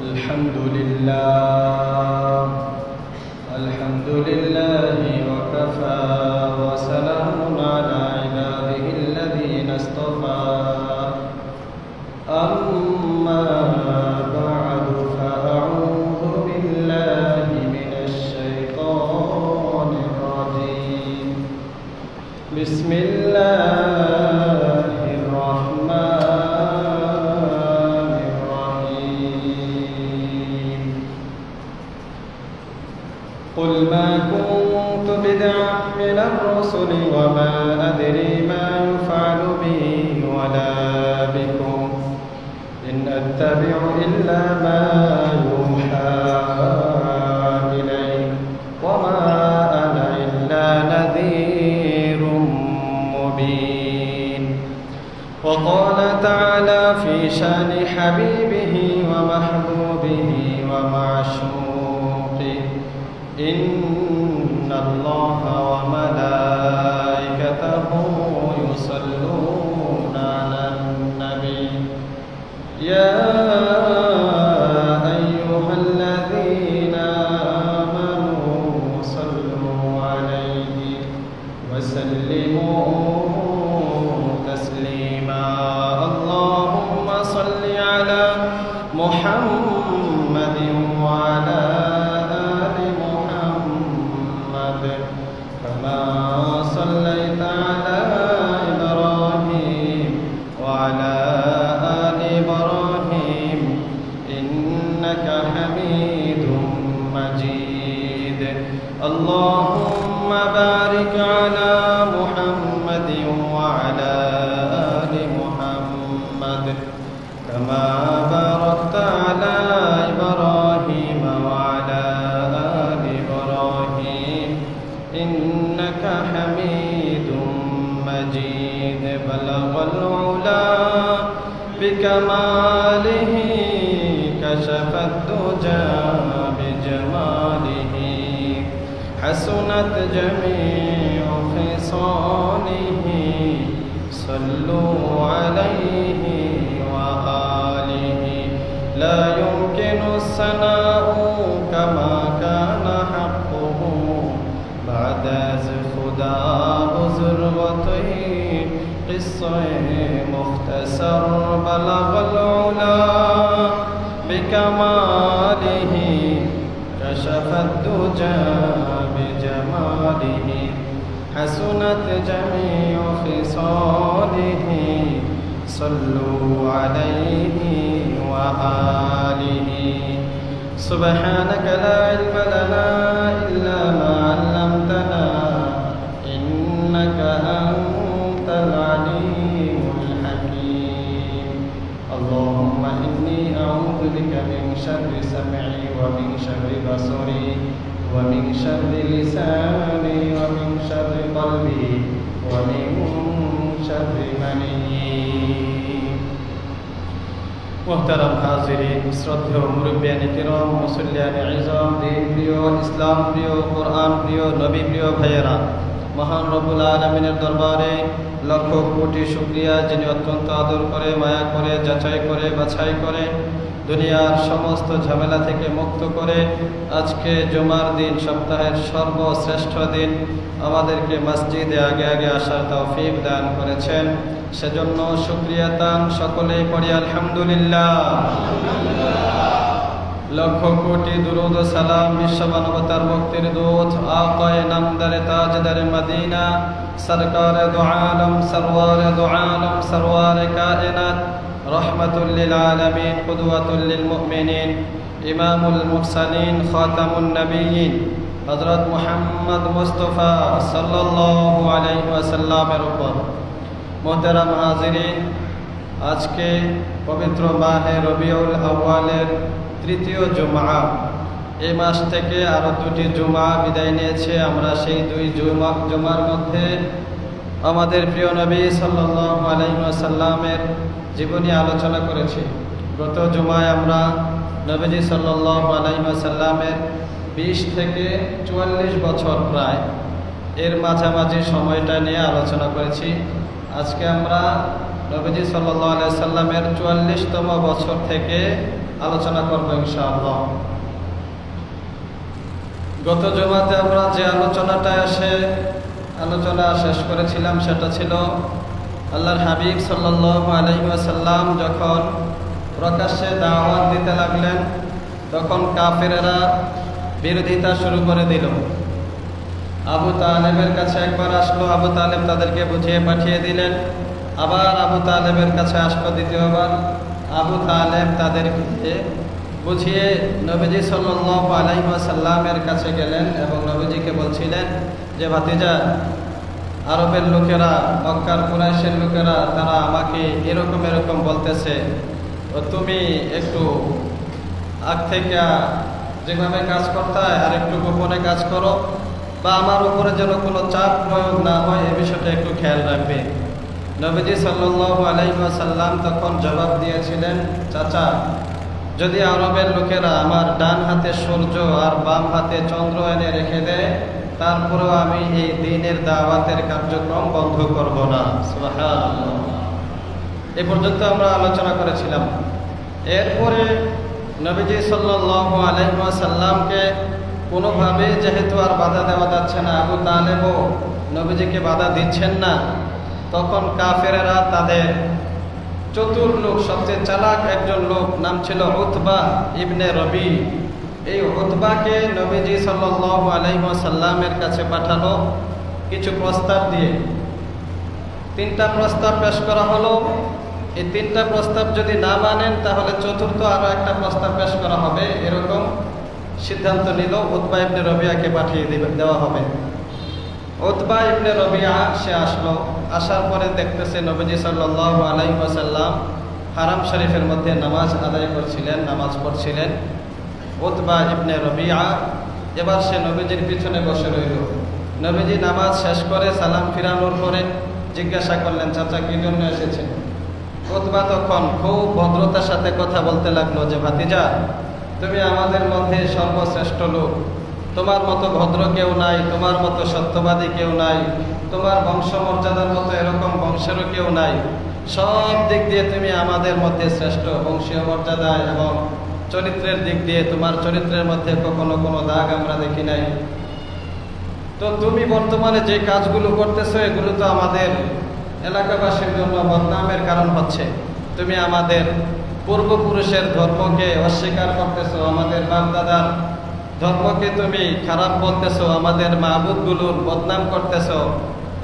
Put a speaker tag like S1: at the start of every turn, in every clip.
S1: الحمد لله وكفى وسلام على عباده الذين اصطفى أما بعد فأعوذ بالله من الشيطان الرجيم بسم الله الرحمن الرحيم قل ما كنت بدعا من الرسل وما أدري ما يفعل بي ولا بكم إن أتبع إلا ما يوحى إلي وما أنا إلا نذير مبين وقال تعالى في شان حبيبه ومحبوبه ومعشوقه إن الله وملائكته يصلون على النبي يا أيها الذين آمنوا صلوا عليه وسلموا تسليما اللهم صل على محمد وعلى آل محمد كما صليت على إبراهيم وعلى آل إبراهيم إنك حميد مجيد اللهم بارك على محمد وعلى آل محمد كما باركت على إبراهيم وعلى آل إبراهيم إنك حميد مجيد بلغ العلا بكماله كشف الدجى بجماله حسنت جميع خصاله صلوا عليه وآله لا يمكن الثناء كما كان حقه بعد خدا بزرغته قصة مختصر بلغ العلا بكماله كشف الدجى بجماله حسنت جميع خصاله صلوا عليه وآله سبحانك لا علم لنا إلا ما علمتنا إنك أنت العليم الحكيم اللهم إني أعوذ بك من شر سمعي ومن شر بصري ومن شر لساني ومن شر قلبي ومن شر مني محترم হাজিরিন শ্রদ্ধেয় মুরব্বিয়ানে কিরাম মুসল্লিয়ানে ইজাম দ্বীন প্রিয় ইসলাম প্রিয় কোরআন প্রিয় নবী প্রিয় ভাইয়েরা মহান রব্বুল আলামিনের দরবারে লক্ষ কোটি শুকরিয়া যিনি অত্যন্ত আদর করে মায়া করে যাচাই করে বাছাই করে দুনিয়ার সমস্ত ঝামেলা থেকে মুক্ত করে আজকে জুমার দিন সপ্তাহের সর্বশ্রেষ্ঠ দিন আমাদেরকে মসজিদে আগে আগে আসার তৌফিক দান করেছেন সেজন্য শুকরিয়া তান সকলেই পড়ি আলহামদুলিল্লাহ লক্ষ কোটি দুরূদ ও সালাম বিশ্ব মানবতার মুক্তির দূত আকায়ে নামদারে তাজদারে মদিনা সরকারে দু আলম সরওয়ারে দু আলম সরওয়ারে কায়নাত রহমাতুল লিল আলামিন কুদওয়াতুল লিল মুমিনিন ইমামুল মুরসালিন খাতামুন নবিয়্যিন হযরত মুহাম্মদ মুস্তাফা সাল্লাল্লাহু আলাইহি ওয়াসাল্লামের উপর মোহতারাম হাজিরিন আজকে পবিত্র মাহে রবিউল আউয়ালের তৃতীয় জুমআ এই মাস থেকে আরো দুটি জুমআ বিদায় নিয়েছে আমরা সেই দুই জুমার মধ্যে আমাদের প্রিয় নবী সাল্লাল্লাহু আলাইহি ওয়াসাল্লামের জীবনী আলোচনা করেছি গত জুমায় আমরা নবীজি সাল্লাল্লাহু আলাইহি ওয়াসাল্লামের 20 থেকে 44 বছর প্রায় এর মাঝামাঝি সময়টা নিয়ে আলোচনা করেছি। আজকে আমরা নবীজি সাল্লাল্লাহু আলাইহি সাল্লামের ৪৪তম বছর থেকে আলোচনা করব ইনশাআল্লাহ। গত জুমাতে আমরা যে আলোচনা শেষ করেছিলাম সেটা ছিল আল্লাহর হাবিব সাল্লাল্লাহু আলাইহি ওয়াসাল্লাম যখন প্রকাশ্যে দাওয়াত দিতে লাগলেন তখন কাফেরেরা বিরোধিতা শুরু করে দিল। আবু তালেবের কাছে একবার আসলো, আবু তালেব তাদেরকে বুঝিয়ে পাঠিয়ে দিলেন। আবার আবু তালেবের কাছে আসলো দ্বিতীয়বার, আবু তালেব তাদেরকে বুঝিয়ে নবীজি সাল্লাল্লাহু আলাইহি ওয়াসাল্লামের কাছে গেলেন এবং নবীজিকে বলছিলেন যে ভাতিজা, আরবের লোকেরা, মক্কার কুরাইশের লোকেরা তারা আমাকে এরকম বলতেছে, তুমি একটু আগ থেকে যেভাবে কাজ করতে হয় আর একটু গোপনে কাজ করো, বা আমার উপরে যেন কোনো চাপ প্রয়োগ না হয় এ বিষয়টা একটু খেয়াল রাখবে। নবীজি সাল্লাল্লাহু আলাইহি ওয়াসাল্লাম তখন জবাব দিয়েছিলেন, চাচা, যদি আরবের লোকেরা আমার ডান হাতে সূর্য আর বাম হাতে চন্দ্র এনে রেখে দেয়, তারপরেও আমি এই দ্বীনের দাওয়াতের কার্যক্রম বন্ধ করব না। সুবহানাল্লাহ। এ পর্যন্ত আমরা আলোচনা করেছিলাম। এরপরে নবীজি সাল্লাল্লাহু আলাইহি ওয়াসাল্লামকে কোনোভাবে যেহেতু আর বাধা দেওয়া যাচ্ছে না, আবু তালেবও নবীজিকে বাধা দিচ্ছেন না, তখন কাফেরেরা তাদের চতুর লোক, সবচেয়ে চালাক একজন লোক, নাম ছিল উতবা ইবনে রবি, এই উতবাকে নবীজি সাল্লাল্লাহু আলাইহি ওয়াসাল্লামের কাছে পাঠালো কিছু প্রস্তাব দিয়ে। 3টা প্রস্তাব পেশ করা হলো। এই 3টা প্রস্তাব যদি না মানেন তাহলে চতুর্থ আরো একটা প্রস্তাব পেশ করা হবে, এরকম সিদ্ধান্ত নিল। উতবা ইবনে রবিয়াকে পাঠিয়ে দেওয়া হবে। উতবা ইবনে রবিয়া সে আসলো। আসার পরে দেখতেছে নবীজি সাল্লাল্লাহু আলাইহি ওয়াসাল্লাম হারাম শরীফের মধ্যে নামাজ আদায় করছিলেন, নামাজ পড়ছিলেন। উতবা ইবনে রবিয়া এবার সে নবীজির পিছনে বসে রইল। নবীজি নামাজ শেষ করে সালাম ফিরানোর পরে জিজ্ঞাসা করলেন, চাচা কি জন্য এসেছেন? উতবা তখন খুব ভদ্রতার সাথে কথা বলতে লাগলো যে ভাতিজা, তুমি আমাদের মধ্যে সর্বশ্রেষ্ঠ লোক, তোমার মতো ভদ্র কেউ নাই, তোমার মতো সত্যবাদী কেউ নাই, তোমার বংশমর্যাদার মতো এরকম বংশেরও কেউ নাই, সব দিক দিয়ে তুমি আমাদের মধ্যে শ্রেষ্ঠ, বংশীয় মর্যাদায় এবং চরিত্রের দিক দিয়ে তোমার চরিত্রের মধ্যে কখনো কোনো দাগ আমরা দেখি নাই। তো তুমি বর্তমানে যে কাজগুলো করতেছো এগুলো তো আমাদের এলাকাবাসীর জন্য বদনামের কারণ হচ্ছে। তুমি আমাদের পূর্বপুরুষের ধর্মকে অস্বীকার করতেছো, আমাদের বাপ-দাদার ধর্মকে তুমি খারাপ বলতেছো, আমাদের মাবুদগুলোর বদনাম করতেছো,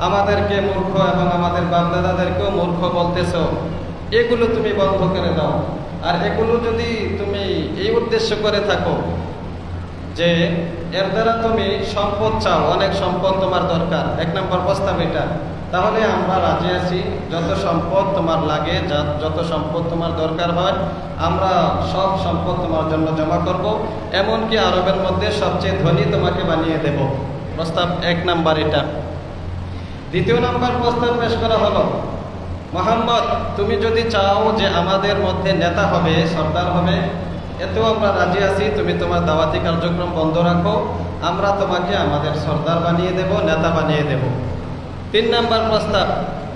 S1: আমাদেরকে মূর্খ এবং আমাদের বাপ-দাদাদেরকেও মূর্খ বলতেছো। এগুলো তুমি বন্ধ করে দাও। আর এগুলো যদি তুমি এই উদ্দেশ্য করে থাকো যে এর দ্বারা তুমি সম্পদ চাও, অনেক সম্পদ তোমার দরকার, 1 নম্বর প্রস্তাব এটা, তাহলে আমরা রাজি আছি। যত সম্পদ তোমার লাগে, যত সম্পদ তোমার দরকার হয়, আমরা সব সম্পদ তোমার জন্য জমা করব, এমনকি আরবের মধ্যে সবচেয়ে ধনী তোমাকে বানিয়ে দেব। প্রস্তাব 1 নম্বর এটা। 2 নম্বর প্রস্তাব পেশ করা হলো, মুহাম্মদ, তুমি যদি চাও যে আমাদের মধ্যে নেতা হবে, সর্দার হবে, এতেও আমরা রাজি আছি। তুমি তোমার দাওয়াতি কার্যক্রম বন্ধ রাখো, আমরা তোমাকে আমাদের সর্দার বানিয়ে দেব, নেতা বানিয়ে দেব। 3 নম্বর প্রস্তাব,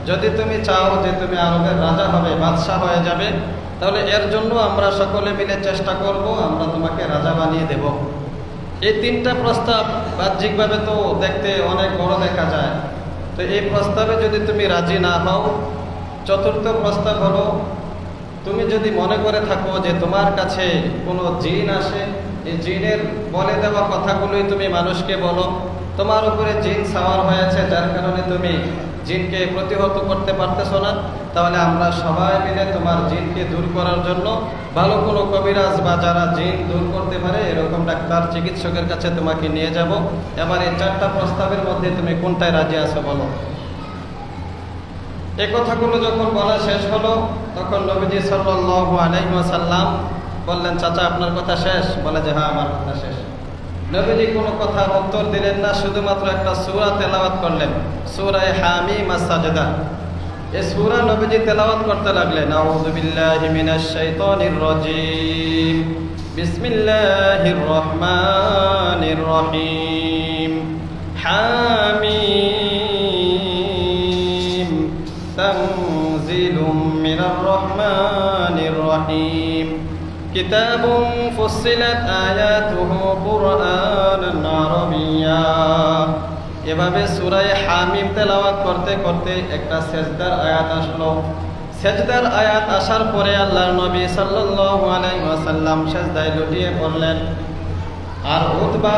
S1: যদি তুমি চাও যে তুমি আরবের রাজা হবে, বাদশাহ হয়ে যাবে, তাহলে এর জন্য আমরা সকলে মিলে চেষ্টা করব, আমরা তোমাকে রাজা বানিয়ে দেব। এই 3টা প্রস্তাব বাহ্যিকভাবে তো দেখতে অনেক বড় দেখা যায়। তো এই প্রস্তাবে যদি তুমি রাজি না হও, 4র্থ প্রস্তাব হলো, তুমি যদি মনে করে থাকো যে তোমার কাছে কোনো জিন আসে, এই জিনের বলে দেওয়া কথাগুলোই তুমি মানুষকে বলো, তোমার উপরে জিন সাওয়ার হয়েছে যার কারণে তুমি জিনকে প্রতিহত করতে পারতেছো না, তাহলে আমরা সবাই মিলে তোমার জিনকে দূর করার জন্য ভালো কোনো কবিরাজ বা যারা জিন দূর করতে পারে এরকম ডাক্তার, চিকিৎসকের কাছে তোমাকে নিয়ে যাব। এবার এই 4টা প্রস্তাবের মধ্যে তুমি কোনটায় রাজি আছো বলো। এই কথাগুলো যখন বলা শেষ হলো তখন নবীজি সাল্লাল্লাহু আলাইহি ওয়াসাল্লাম বললেন, চাচা আপনার কথা শেষ? বলে যে হ্যাঁ, আমার কথা শেষ। নবীজি কোনো কথার উত্তর দিলেন না, শুধুমাত্র একটা সূরা তেলাওয়াত করলেন, সূরা হামিম আস-সাজদা। এই সূরা নবীজি তেলাওয়াত করতে লাগলেন, আউযু বিল্লাহি মিনাশ শাইতানির রাজীম, বিসমিল্লাহির রহমানির রহিম, হামিম তানজিলুম বিসমিল্লাহির রহমানির রহিম কিতাবুন ফুসসিলাত আয়াতুহু কুরআনান আরাবিয়্যা। এভাবে সূরা হামিম তেলাওয়াত করতে করতে একটা সেজদার আয়াত আসলো। সেজদার আয়াত আসার পরে আল্লাহর নবী সাল্লাল্লাহু আলাইহি ওয়াসাল্লাম সেজদায় লুটিয়ে পড়লেন। আর উতবা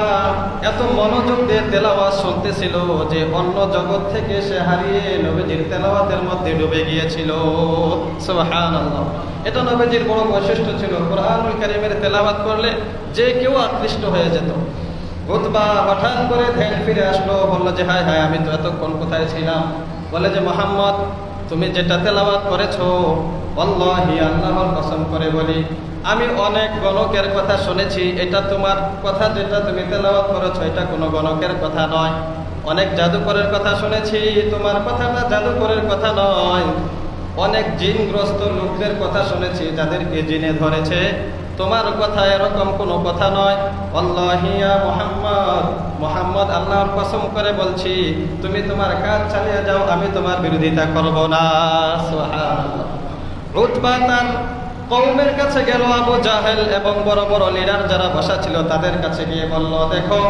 S1: এত মনোযোগ দিয়ে তেলাওয়াত শুনতেছিল যে অন্য জগৎ থেকে সে হারিয়ে নবীজির তেলাওয়াতের মধ্যে ডুবে গিয়েছিল। সুবহানাল্লাহ। এটা নবীজির বড় বৈশিষ্ট্য ছিল, কুরআনুল কারীমের তেলাওয়াত করলে যে কেউ আকৃষ্ট হয়ে যেত। উতবা হঠাৎ করে ধ্যান ফিরে আসলো, বলল যে হায় হায় আমি তো এতক্ষণ কোথায় ছিলাম। বলে যে মুহাম্মদ তুমি যেটা তেলাওয়াত করেছো, আল্লাহি আল্লাহর কসম করে বলি আমি অনেক গণকের কথা শুনেছি, এটা তোমার কথা যেটা তুমি তেলাওয়াত করেছো এটা কোনো গণকের কথা নয়। অনেক জাদুকরের কথা শুনেছি, তোমার কথাটা জাদুকরের কথা নয়। অনেক জিনগ্রস্ত লোকদের কথা শুনেছি যাদেরকে জিনে ধরেছে, তোমার কথা এরকম কোনো কথা নয়। আল্লাহি ইয়া মুহাম্মদ, মুহাম্মদ আল্লাহর কসম করে বলছি তুমি তোমার কাজ চালিয়ে যাও, আমি তোমার বিরোধিতা করব না। সুবহানাল্লাহ। উতবা তার কওমের কাছে গেল, আবু জাহেল এবং বড় বড় লিডার যারা বসা ছিল তাদের কাছে গিয়ে বলল, দেখো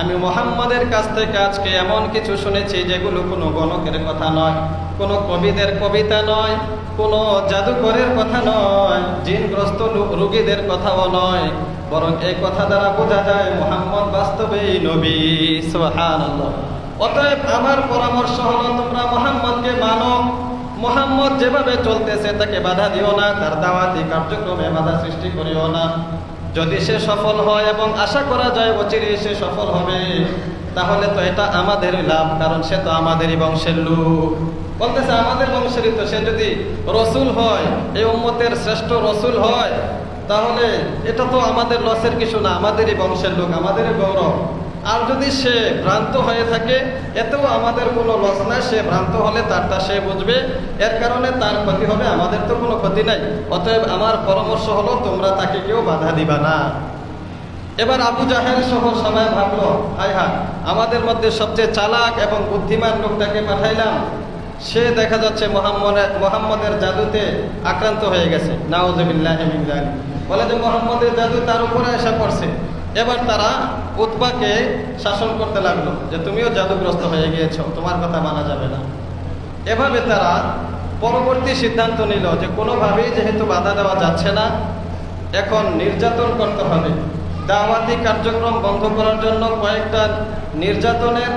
S1: আমি মুহাম্মদের কাছ থেকে আজকে এমন কিছু শুনেছি যেগুলো কোনো গণকের কথা নয়, কোনো কবিদের কবিতা নয়, কোনো জাদুকরের কথা নয়, জিনগ্রস্ত রোগীদের কথাও নয়, বরং এই কথা দ্বারা বোঝা যায় মুহাম্মদ বাস্তবেই নবী। সুবহানাল্লাহ। অতএব আমার পরামর্শ হলো তোমরা মুহাম্মদকে মানো, মুহাম্মদ যেভাবে চলতেছে তাকে বাধা দিও না, তার দাওয়াতি কার্যক্রমে বাধা সৃষ্টি করিও না। যদি সে সফল হয় এবং আশা করা যায় অচিরেই সে সফল হবে, তাহলে তো এটা আমাদের লাভ, কারণ সে তো আমাদেরই বংশের লোক। বলতেছে আমাদের বংশেরই তো, সে যদি রসুল হয়, এই উম্মতের শ্রেষ্ঠ রসুল হয়, তাহলে এটা তো আমাদের লসের কিছু না, আমাদেরই বংশের লোক, আমাদেরই গৌরব। আর যদি সে ভ্রান্ত হয়ে থাকে এতেও আমাদের কোনো লস নাই, সে ভ্রান্ত হলে তারটা সে বুঝবে, এর কারণে তার ক্ষতি হবে, আমাদের তো কোনো ক্ষতি নাই। অতএব আমার পরামর্শ হলো তোমরা তাকে কেউ বাধা দিবা না। এবার আবু জাহেল সহ সবাই ভাবলো, হায় হায় আমাদের মধ্যে সবচেয়ে চালাক এবং বুদ্ধিমান লোকটাকে পাঠাইলাম, সে দেখা যাচ্ছে মুহাম্মদের জাদুতে আক্রান্ত হয়ে গেছে। নাউযুবিল্লাহি মিন যালিক। বলে যে মুহাম্মদের জাদু তার উপরে এসে পড়ছে। এবার তারা উতবাকে শাসন করতে লাগলো যে তুমিও জাদুগ্রস্ত হয়ে গিয়েছো, তোমার কথা মানা যাবে না। এভাবে তারা পরবর্তী সিদ্ধান্ত নিল যে কোনোভাবেই যেহেতু বাধা দেওয়া যাচ্ছে না, এখন নির্যাতন করতে হবে। দাওয়াতি কার্যক্রম বন্ধ করার জন্য কয়েকটা নির্যাতনের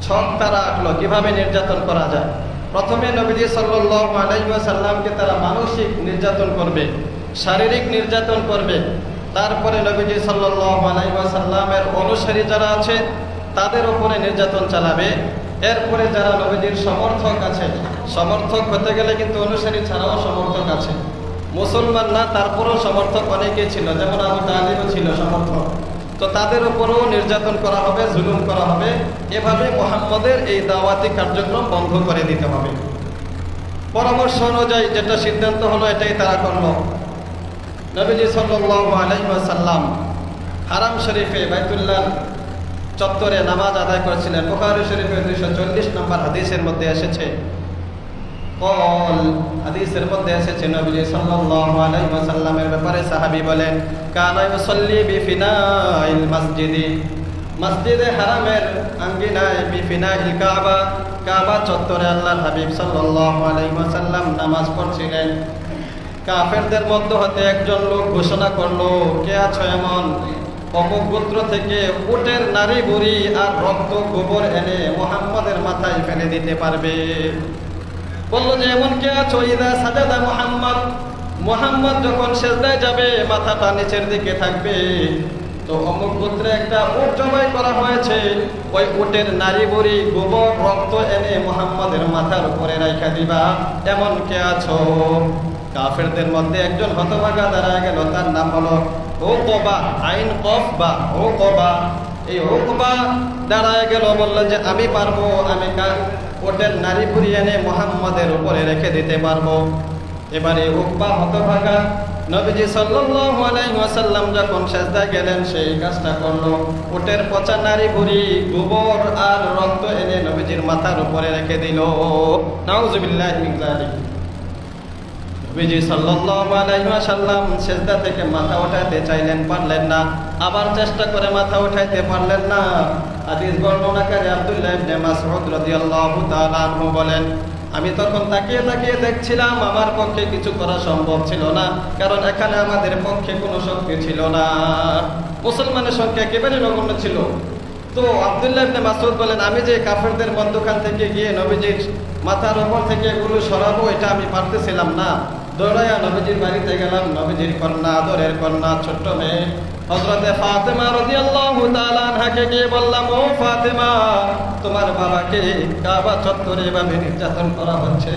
S1: ছক তারা আঁকলো, কিভাবে নির্যাতন করা যায়। প্রথমে নবীজি সাল্লাল্লাহু আলাইহি ওয়াসাল্লামকে তারা মানসিক নির্যাতন করবে, শারীরিক নির্যাতন করবে। তারপরে নবীজি সাল্লাল্লাহু আলাইহি ওয়াসাল্লামের অনুসারী যারা আছে তাদের উপরে নির্যাতন চালাবে। এরপরে যারা নবীজির সমর্থক আছে, সমর্থক হতে গেলে কিন্তু অনুসারী ছাড়াও সমর্থক আছে, মুসলমান না তারপরেও সমর্থক অনেকেই ছিল, যেমন আবু তালিবও ছিল সমর্থক, তো তাদের উপরেও নির্যাতন করা হবে, জুলুম করা হবে। এভাবে মুহাম্মদের এই দাওয়াতি কার্যক্রম বন্ধ করে দিতে হবে। পরামর্শ অনুযায়ী যেটা সিদ্ধান্ত হলো এটাই তারা করলো। নবীজি সাল্লাল্লাহু আলাইহি ওয়াসাল্লাম হারাম শরীফে বাইতুল্লাহ চত্বরে নামাজ আদায় করেছিলেন। বুখারী শরীফের 240 নম্বর হাদিসের মধ্যে এসেছে, হাদিসের মধ্যে এসেছে নবীজি সাল্লাল্লাহু আলাইহি ওয়াসাল্লামের ব্যাপারে সাহাবী বলেন, কানা ইউসাল্লি বিফিনাইল মসজিদি, মসজিদে হারামের আঙ্গিনায়, বিফিনাইল কাবা, কাবা চত্বরে আল্লাহর হাবিব সাল্লাল্লাহু আলাইহি ওয়াসাল্লাম নামাজ পড়ছিলেন। কাফেরদের মধ্য হতে একজন লোক ঘোষণা করলো, কে আছো এমন অমুক গোত্র থেকে উটের নারী বুড়ি আর রক্ত গোবর এনে মুহাম্মদের মাথায় ফেলে দিতে পারবে? বললো যে এমন কে আছো, ইদা সাজাদা মুহাম্মদ, মুহাম্মদ যখন সেজদায় যাবে মাথাটা নিচের দিকে থাকবে, তো অমুক গোত্রে একটা উট জবাই করা হয়েছে, ওই উটের নারী বুড়ি গোবর রক্ত এনে মুহাম্মদের মাথার উপরে রাখা দিবা, এমন কে আছো? কাফেরদের মধ্যে একজন হতভাগা দাঁড়ায় গেল, তার নাম হলো উকবা, আইন কফ বা উকবা। এই উকবা দাঁড়ায় গেল, বলল যে আমি পারবো, আমি ওটের নারী বুড়ি এনে মুহাম্মদের উপরে রেখে দিতে পারবো। এবারে উকবা হতভাগা নবীজি সাল্লাল্লাহু আলাইহি ওয়াসাল্লাম যখন সিজদায় গেলেন সেই কাজটা করলো, ওটের পচা নারী বুড়ি গোবর আর রক্ত এনে নবীজির মাথার উপরে রেখে দিল। নাউযুবিল্লাহি মিন যালিক। নবীজি সাল্লাল্লাহু আলাইহি ওয়াসাল্লাম সিজদা থেকে মাথা উঠাতে চাইলেন, পারলেন না। আবার চেষ্টা করে মাথা উঠাইতে পারলেন না। হাদিস বর্ণনাকারী আব্দুল্লাহ ইবনে মাসউদ রাদিয়াল্লাহু তাআলা আনহু বলেন, আমি তখন তাকিয়ে তাকিয়ে দেখছিলাম, আমার পক্ষে কিছু করা সম্ভব ছিল না, কারণ এখানে আমাদের পক্ষে কোনো শক্তি ছিল না। মুসলমানের সংখ্যা একেবারে নগণ্য ছিল। তো আব্দুল্লাহ ইবনে মাসউদ বলেন, আমি যে কাফেরদের মধ্যখান থেকে গিয়ে নবীজির মাথার উপর থেকে এগুলো সরাবো, এটা আমি পারতেছিলাম না। দৌড়াইয়া নবীজির বাড়িতে গেলাম। নবীজির কন্যা, আদরের কন্যা, ছোট্ট মেয়ে হযরতে ফাতেমা রাদিয়াল্লাহু তাআলা আনহাকে গিয়ে বললাম, ও ফাতেমা, তোমার বাবাকে কাবা চত্বরে এভাবে নির্যাতন করা হচ্ছে।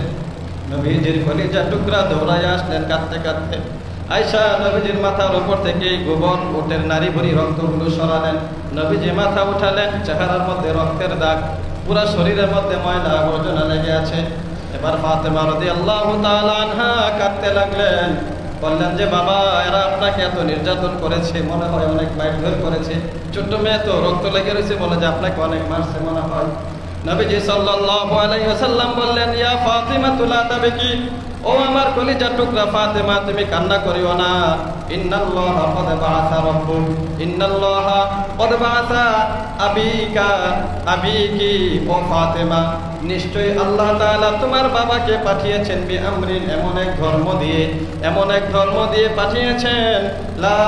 S1: নবীজির কলিজার টুকরা দৌড়াইয়া আসলেন কাঁদতে কাঁদতে। আয়েশা নবীজির মাথার উপর থেকে গোবর, উটের নারী ভুরি রক্তগুলো সরালেন। নবীজি মাথা উঠালেন, চেহারার মধ্যে রক্তের দাগ, পুরা শরীরের মধ্যে ময়লা আবর্জনা লেগে আছে। এবার ফাতেমা রাদিয়াল্লাহু তাআলা আনহা কাঁদতে লাগলেন, বললেন যে বাবা, এরা আপনাকে এত নির্যাতন করেছে, মনে হয় অনেক মারধর করেছে। ছোট্ট মেয়ে তো রক্ত লেগে রয়েছে, বলে যে আপনাকে অনেক মারছে মনে হয়। নবীজি সাল্লাল্লাহু আলাইহি ওয়াসাল্লাম বললেন, ইয়া ফাতিমা লা তাবকি, ও আমার কলিজার টুকরা ফাতেমা, তুমি কান্না করিও না। ইন্নাল্লাহা ক্বাদ বাআসা রাব্বুক, ইন্নাল্লাহা ক্বাদ বাআসা আবিকি, ও ফাতেমা, নিশ্চয়ই আল্লাহ তাআলা তোমার বাবাকে পাঠিয়েছেন বিআমরিন, এমন এক ধর্ম দিয়ে পাঠিয়েছেন। লা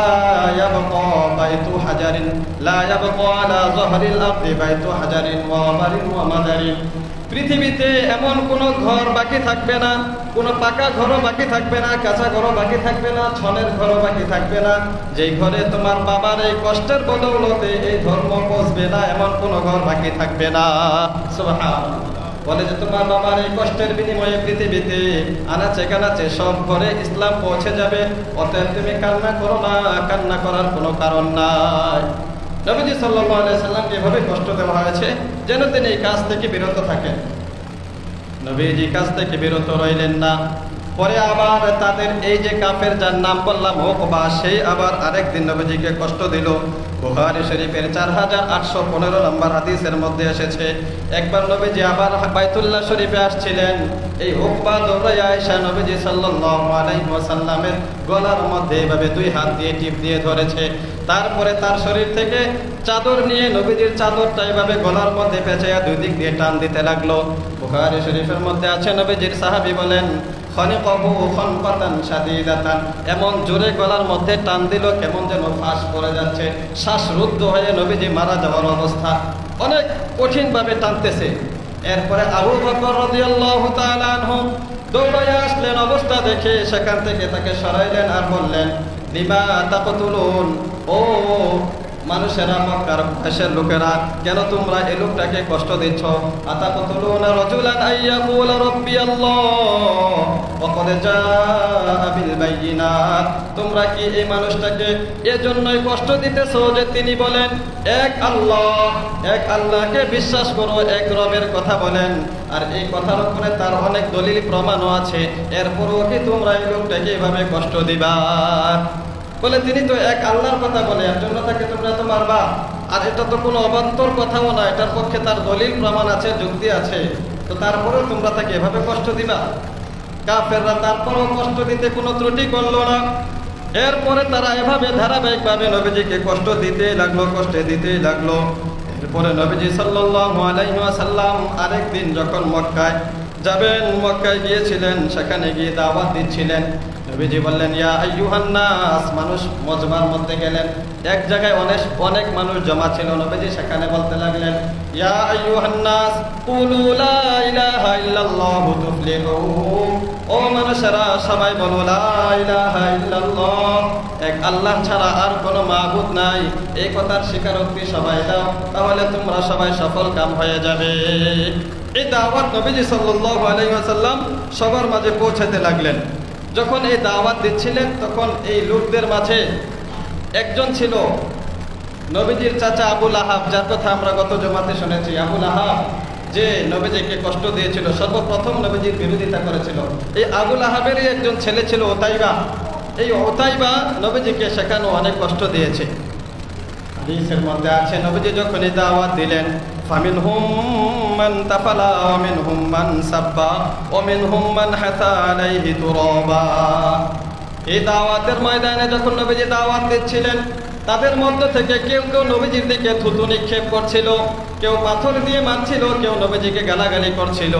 S1: ইয়াবকা বাইতু হাজারিন, লা ইয়াবকা আলা যহরিল আরদি বাইতু হাজারিন ওয়া বারিন ওয়া মাদারিন। পৃথিবীতে এমন কোনো ঘর বাকি থাকবে না, কোনো পাকা ঘরও বাকি থাকবে না, কাঁচা ঘরও বাকি থাকবে না, ছনের ঘরও বাকি থাকবে না, যেই ঘরে তোমার বাবার এই কষ্টের বদৌলতে এই ধর্ম পৌঁছবে না, এমন কোনো ঘর বাকি থাকবে না। সুবহানাল্লাহ। বলে যে তোমার বাবার এই কষ্টের বিনিময়ে পৃথিবীতে আনাচে কানাচে সব ঘরে ইসলাম পৌঁছে যাবে। অতএব তুমি কান্না করো না, কান্না করার কোনো কারণ নাই। নবীজি সাল্লাল্লাহু আলাইহি সাল্লামকে এভাবে কষ্ট দেওয়া হয়েছে যেন তিনি এই কাজ থেকে বিরত থাকেন। নবীজি কাজ থেকে বিরত রইলেন না। পরে আবার তাদের এই যে কাফের যার নাম বললাম উকবা, সেই আবার আরেকদিন নবীজিকে কষ্ট দিল। বুখারী শরীফের 4815 নম্বর হাদিসের মধ্যে এসেছে, একবার নবীজি আবার বাইতুল্লাহ শরীফে আসছিলেন। এই উকবা দৌড়াইয়া আয়েশা নবীজি সাল্লাল্লাহু আলাইহি ওয়াসাল্লামের গলার মধ্যে এভাবে দুই হাত দিয়ে টিপ দিয়ে ধরেছে। তারপরে তার শরীর থেকে চাদর নিয়ে নবীজির চাদরটা এভাবে গলার মধ্যে পেঁচাইয়া দুই দিক দিয়ে টান দিতে লাগলো। বুখারী শরীফের মধ্যে আছে, নবীজির সাহাবী বলেন, খনিকহু খনকাতান শাদীদাতান, এমন জোরে গলার মধ্যে টান দিল কেমন যেন ফাঁস পড়ে যাচ্ছে, শ্বাসরুদ্ধ হয়ে নবীজি মারা যাওয়ার অবস্থা, অনেক কঠিন ভাবে টানতেছে। এরপরে আবু বকর রাদিয়াল্লাহু তাআলা আনহু দৌড়াইয়া আসলেন, অবস্থা দেখে সেখান থেকে তাকে সরাইলেন আর বললেন, লিমা তাকতুলুন, ও মানুষেরা, মক্কার ভাষার লোকেরা, কেন তোমরা এই লোকটাকে কষ্ট দিচ্ছ? আতাকতুলুনা রাজুলান আইয়াকুলা রাব্বি আল্লাহ ওয়া ক্বাদ জাআ বিল বাইয়িনাত, তোমরা কি এই মানুষটাকে এজন্যই কষ্ট দিতেছো যে তিনি বলেন এক আল্লাহকে বিশ্বাস করো, এক রবের কথা বলেন, আর এই কথার উপরে তার অনেক দলিল প্রমাণও আছে, এরপরও কি তোমরা এই লোকটাকে এভাবে কষ্ট দিবা? বলে তিনি তো এক আল্লাহর কথা বলে, এর জন্য তাকে তোমরা তো মারবা? আর এটা তো কোনো অবান্তর কথাও না, এটার পক্ষে তার দলিল প্রমাণ আছে, যুক্তি আছে, তো তারপরেও তোমরা তাকে এভাবে কষ্ট দিবা? কাফেররা তারপরেও কষ্ট দিতে কোনো ত্রুটি করলো না। এরপরে তারা এভাবে ধারাবাহিকভাবে নবীজিকে কষ্ট দিতেই লাগলো। এরপরে নবীজি সাল্লাল্লাহু আলাইহি ওয়াসাল্লাম আরেকদিন যখন মক্কায় যাবেন, মক্কায় গিয়েছিলেন, সেখানে গিয়ে দাওয়াত দিচ্ছিলেন। নবীজি বললেন, ইয়া আইয়ুহান নাস, মানুষ মজমার মধ্যে গেলেন, এক জায়গায় অনেক মানুষ জমা ছিল। নবীজি সেখানে বলতে লাগলেন, ইয়া আইয়ুহান নাস কুলু লা ইলাহা ইল্লাল্লাহু তুফলিহু, ও মানুষেরা সবাই বলো লা ইলাহা ইল্লাল্লাহ, এক আল্লাহ ছাড়া আর কোনো মাবুদ নাই, এই কথার স্বীকারোক্তি সবাই দাও, তাহলে তোমরা সবাই সফল কাম হয়ে যাবে। এই দাওয়াত নবীজি সাল্লাল্লাহু আলাইহি ওয়াসাল্লাম সবার মাঝে পৌঁছাতে লাগলেন। যখন এই দাওয়াত দিচ্ছিলেন তখন এই লোকদের মাঝে একজন ছিল নবীজির চাচা আবু লাহাব, যার কথা আমরা গত জমাতে শুনেছি। আবু লাহাব যে নবীজিকে কষ্ট দিয়েছিল, সর্বপ্রথম নবীজির বিরোধিতা করেছিল, এই আবু লাহাবেরই একজন ছেলে ছিল ওতাইবা। এই ওতাইবা নবীজিকে সেখানেও অনেক কষ্ট দিয়েছে। হাদিসের মধ্যে আছে, নবীজি যখন এই দাওয়াত দিলেন, ফামিনহুম মান তাফালা ওয়া মিনহুম মান সাব্বা ওয়া মিনহুম মান হাতা আলাইহি তুরাবা। এই দাওয়াতের ময়দানে যখন নবীজি দাওয়াত দিচ্ছিলেন, তাদের মধ্য থেকে কেউ কেউ নবীজির দিকে থুতু নিক্ষেপ করছিল, কেউ পাথর দিয়ে মারছিল, কেউ নবীজিকে গালাগালি করছিল।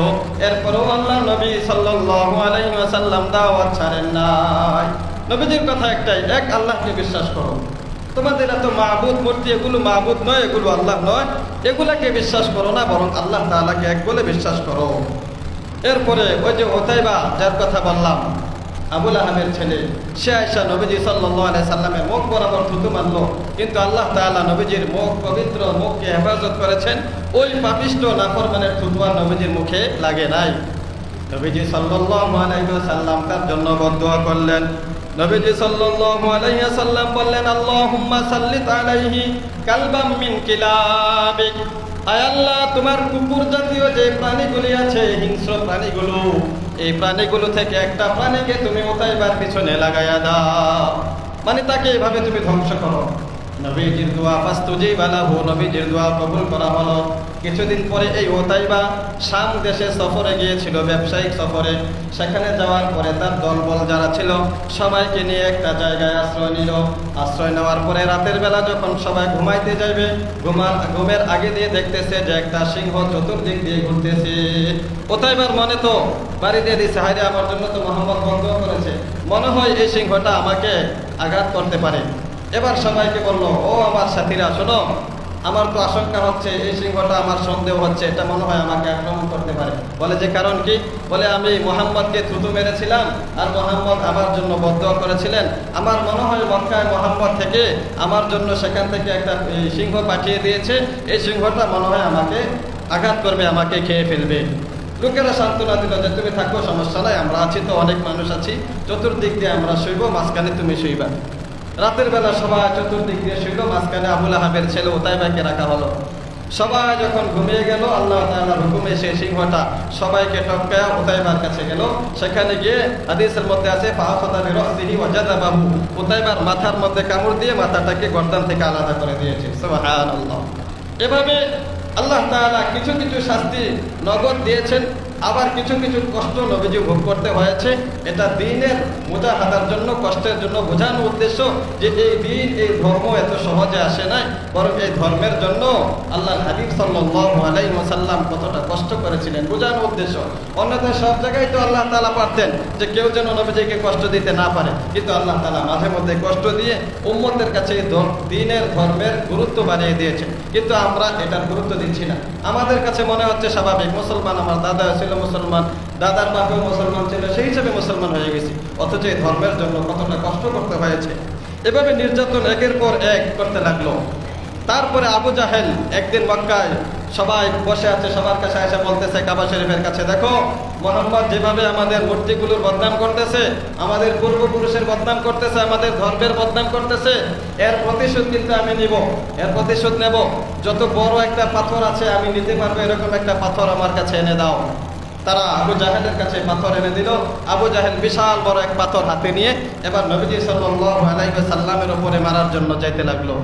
S1: এরপরও আল্লাহ নবী সাল্লাল্লাহু আলাইহি ওয়াসাল্লাম দাওয়াত ছাড়েন নাই। নবীজির কথা একটাই, এক আল্লাহকে বিশ্বাস করো। তোমাদের এত মাবুদ মূর্তি, এগুলো মাবুদ নয়, এগুলো আল্লাহ নয়, এগুলাকে বিশ্বাস করো না, বরং আল্লাহ তাআলাকে এক বলে বিশ্বাস করো। এরপরে ওই যে উতাইবা, যার কথা বললাম, আবু লাহাবের ছেলে, সে আয়েশা নবীজি সাল্লাল্লাহু আলাইহি সাল্লামের মুখ বরাবর থুতু মারলো, কিন্তু আল্লাহ তাআলা নবীজির মুখ, পবিত্র মুখকে হেফাজত করেছেন। ওই পাপিষ্ট নাফরমানের থুতু আর নবীজির মুখে লাগে নাই। নবীজি সাল্লাল্লাহু আলাইহি ওয়াসাল্লাম তার জন্য বদদুয়া করলেন। নবীজি সাল্লাল্লাহু আলাইহি ওয়াসাল্লাম বললেন, আল্লাহুম্মা সাল্লিত আলাইহি কালবাম মিন কিলাবিক। আয় আল্লাহ, তোমার কুকুর জাতীয় যে প্রাণীগুলি আছে, হিংস্র প্রাণীগুলো, এই প্রাণীগুলো থেকে একটা প্রাণীকে তুমি উতাইবার পিছনে লাগাইয়া দাও, মানে তাকে এইভাবে তুমি ধ্বংস করো। নবীজির দোয়া ফাস্তুজিবা লাহু, নবীজির দোয়া কবুল করা হলো। কিছুদিন পরে এই উতাইবা শাম দেশে সফরে গিয়েছিল, ব্যবসায়িক সফরে। সেখানে যাওয়ার পরে তার দলবল যারা ছিল সবাইকে নিয়ে একটা জায়গায় আশ্রয় নিল। আশ্রয় নেওয়ার পরে রাতের বেলা যখন সবাই ঘুমাইতে যাবে, ঘুমের আগে দিয়ে দেখতেছে যে একটা সিংহ চতুর্দিক দিয়ে ঘুরতেছে। উতাইবার মনে তো বাড়ি দিয়ে দিচ্ছে, হায়রে আমার জন্য তো মুহাম্মদ বদদুয়া করেছে, মনে হয় এই সিংহটা আমাকে আঘাত করতে পারে। এবার সবাইকে বলল, ও আমার সাথীরা শোনো, আমার তো আশঙ্কা হচ্ছে এই সিংহটা, আমার সন্দেহ হচ্ছে এটা মনে হয় আমাকে আক্রমণ করতে পারে। বলে যে কারণ কি? বলে আমি মুহাম্মদকে থুতু মেরেছিলাম আর মুহাম্মদ আমার জন্য বদদুয়া করেছিলেন। আমার মনে হয় মক্কায় মুহাম্মদ থেকে আমার জন্য সেখান থেকে একটা সিংহ পাঠিয়ে দিয়েছে, এই সিংহটা মনে হয় আমাকে আঘাত করবে, আমাকে খেয়ে ফেলবে। লোকেরা সান্ত্বনা দিল যে তুমি থাকো, সমস্যা নাই, আমরা আছি তো, অনেক মানুষ আছি, চতুর্দিক দিয়ে আমরা শুইব, মাঝখানে তুমি শুইবা। রাতের বেলা সবাই চতুর্দিক দিয়ে শুইল, মাঝখানে আবু লাহাবের ছেলে উতাইবাকে রাখা হলো। সবাই যখন ঘুমিয়ে গেল, আল্লাহ তাআলার হুকুমে সেই সিংহটা সবাইকে টপকায়া উতাইবার কাছে গেল। সেখানে গিয়ে হাদিসের মধ্যে আছে ফাআখাযা বিরাসিহি ওয়া জাযাবাহু, উতাইবার মাথার মধ্যে কামড় দিয়ে মাথাটাকে গর্দান থেকে আলাদা করে দিয়েছে। সুবহানাল্লাহ। এভাবে আল্লাহ তাআলা কিছু কিছু শাস্তি নগদ দিয়েছেন, আবার কিছু কিছু কষ্ট নবীজি ভোগ করতে হয়েছে। এটা দ্বীনের মুজাহাদার জন্য, কষ্টের জন্য বোঝানোর উদ্দেশ্য যে এই দ্বীন, এই ধর্ম এত সহজে আসে নাই, বরং এই ধর্মের জন্য আল্লাহর হাবিব সাল্লাল্লাহু আলাইহি ওয়াসাল্লাম কতটা কষ্ট করেছিলেন, বোঝানোর উদ্দেশ্য। অন্যথায় সব জায়গায় তো আল্লাহ তাআলা পারতেন যে কেউ যেন নবীজিকে কষ্ট দিতে না পারে, কিন্তু আল্লাহ তাআলা মাঝে মধ্যে কষ্ট দিয়ে উম্মতের কাছে দ্বীনের, ধর্মের গুরুত্ব বাড়িয়ে দিয়েছেন। কিন্তু আমরা এটার গুরুত্ব দিচ্ছি না। আমাদের কাছে মনে হচ্ছে স্বাভাবিক, মুসলমান, আমার দাদা ছিল মুসলমান, দাদার বাপেও মুসলমান ছিল, সেই হিসেবে মুসলমান হয়ে গেছি। অথচ এই ধর্মের জন্য কতটা কষ্ট করতে হয়েছে। এভাবে নির্যাতন একের পর এক করতে লাগলো। তারপরে আবু জাহেল একদিন মক্কায় সবাই বসে আছে, সবার কাছে এসে বলতেছে কাবা শরীফের কাছে, দেখো মুহাম্মদ যেভাবে আমাদের মূর্তিগুলোর বদনাম করতেছে, আমাদের পূর্বপুরুষের বদনাম করতেছে, আমাদের ধর্মের বদনাম করতেছে, এর প্রতিশোধ কিন্তু আমি নিব, এর প্রতিশোধ নেব। যত বড় একটা পাথর আছে আমি নিতে পারবো, এরকম একটা পাথর আমার কাছে এনে দাও। তারা আবু জাহেলের কাছে পাথর এনে দিল। আবু জাহেল বিশাল বড় এক পাথর হাতে নিয়ে এবার নবীজি সাল্লাল্লাহু আলাইহি ওয়াসাল্লামের উপরে মারার জন্য যাইতে লাগলো।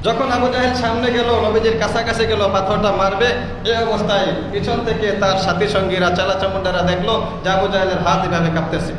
S1: যখন আবু জাহেল সামনে গেল, নবীজির কাছাকাছি গেল, পাথরটা মারবে, এই অবস্থায় পিছন থেকে তার সাথী সঙ্গীরা, চালাচামুন্ডারা দেখলো যে আবু জাহেলের হাত এভাবে কাঁপতেছে।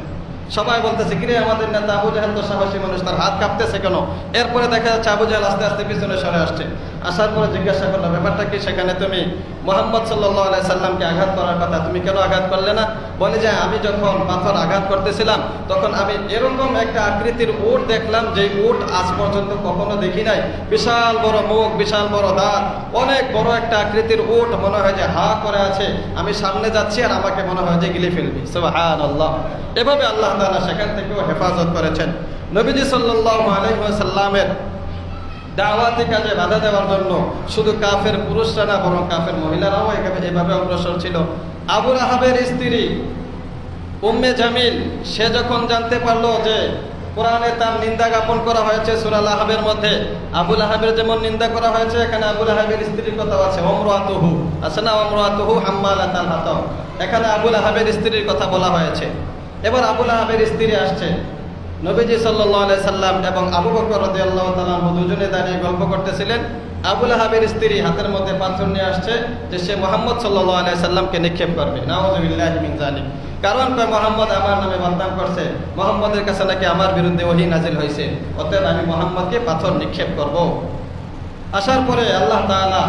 S1: সবাই বলতেছে, কিরে আমাদের নেতা আবু জাহেল তো সাহসী মানুষ, তার হাত কাঁপতেছে কেন? এরপরে দেখা যাচ্ছে আবু জাহেল আস্তে আস্তে পিছনে সরে আসছে। আসার পরে জিজ্ঞাসা করলো, ব্যাপারটা কি? সেখানে তুমি মুহাম্মদ সাল্লাল্লাহু আলাইহি সাল্লামকে আঘাত করার কথা, তুমি কেন আঘাত করলে না? বলে যে আমি যখন পাথর আঘাত করতেছিলাম তখন আমি এরকম একটা আকৃতির উট দেখলাম, যে উট আজ পর্যন্ত কখনো দেখি নাই। বিশাল বড় মুখ, বিশাল বড় দাঁত, অনেক বড় একটা আকৃতির উট, মনে হয় যে হা করে আছে। আমি সামনে যাচ্ছি আর আমাকে মনে হয় যে গিলে ফেলবি। সুবহানাল্লাহ। এভাবে আল্লাহ তাআলা সেখান থেকেও হেফাজত করেছেন। নবীজি সাল্লাল্লাহু আলাইহি ওয়াসাল্লামের দাওয়াতি কাজে বাধা দেওয়ার জন্য শুধু কাফের পুরুষরা না, বরং কাফের মহিলারাও এভাবে অগ্রসর ছিল। আবু লাহাবের স্ত্রী উম্মে জামিল, সে যখন জানতে পারলো যে কোরআনে তার নিন্দা জ্ঞাপন করা হয়েছে সূরা লাহাবের মধ্যে, আবু লাহাবের যেমন নিন্দা করা হয়েছে, এখানে আবু লাহাবের স্ত্রীর কথা আছে, ওমরাতুহু আছে না, ওমরাতুহু হাম্মালাতাল হাতাব, এখানে আবু লাহাবের স্ত্রীর কথা বলা হয়েছে। এবার আবু লাহাবের স্ত্রী আসছে, নবীজি সাল্লাল্লাহু আলাইহি সাল্লাম এবং আবু বকর রাদিয়াল্লাহু তাআলা দুজনে দাঁড়িয়ে গল্প করতেছিলেন। আবু লাহাবের স্ত্রী হাতের মধ্যে পাথর নিয়ে আসছে যে সে মুহাম্মদ সাল্লাল্লাহু আলাইহি সাল্লামকে নিক্ষেপ করবে। নাউযুবিল্লাহি মিন যালিক। কারণ মুহাম্মদ আমার নামে বদনাম করছে, মুহাম্মদের কাছে নাকি আমার বিরুদ্ধে ওহী নাজিল হয়েছে, অতএব আমি মুহাম্মদকে পাথর নিক্ষেপ করব। আসার পরে আল্লাহ তাআলা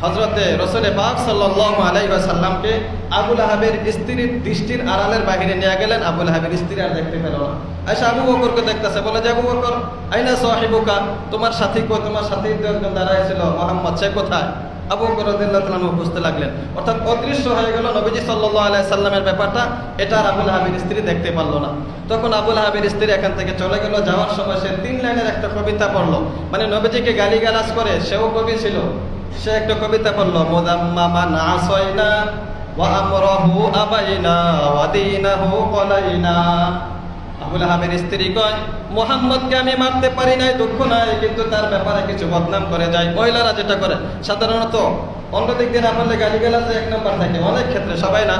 S1: হযরতে রাসূল পাক সাল্লাল্লাহু আলাইহি ওয়াসাল্লামকে আবু লাহাবের স্ত্রীর দৃষ্টির আড়ালের বাইরে নিয়ে গেলেন। আবু লাহাবের স্ত্রী আর দেখতে পেল না। আয়েশা আবু বকরকে দেখতেছে, বলে যে আবু বকর আইনা সাহিবুকা, তোমার সাথী কো, তোমার সাথী তো একজন দাঁড়ায় ছিল, মুহাম্মদ সে কোথায়? আবু বকর রাদিয়াল্লাহু তাআলা বুঝতে লাগলেন, অর্থাৎ অদৃশ্য হয়ে গেল নবীজি সাল্লাল্লাহু আলাইহি সাল্লামের ব্যাপারটা, এটা আর আবু লাহাবের স্ত্রী দেখতে পারলো না। তখন আবু লাহাবের স্ত্রী এখান থেকে চলে গেল। যাওয়ার সময় সে 3 লাইনের একটা কবিতা পড়লো, মানে নবীজিকে গালিগালাজ করে, সেও কবি ছিল। সে একটা কবিতা পড়লো, মুদাম্মামান আসাইনা ওয়া আমরাহু আবাইনা ওয়া দীনাহু কলাইনা। আবু লাহাবের স্ত্রী কয়, মুহাম্মদকে আমি মারতে পারি নাই, দুঃখ নাই, কিন্তু তার ব্যাপারে কিছু বদনাম করে যায়। মহিলারা যেটা করে সাধারণত, অন্য দিক দিয়ে না পারলে গালিগালাজ 1 নম্বর থাকে, অনেক ক্ষেত্রে, সবাই না।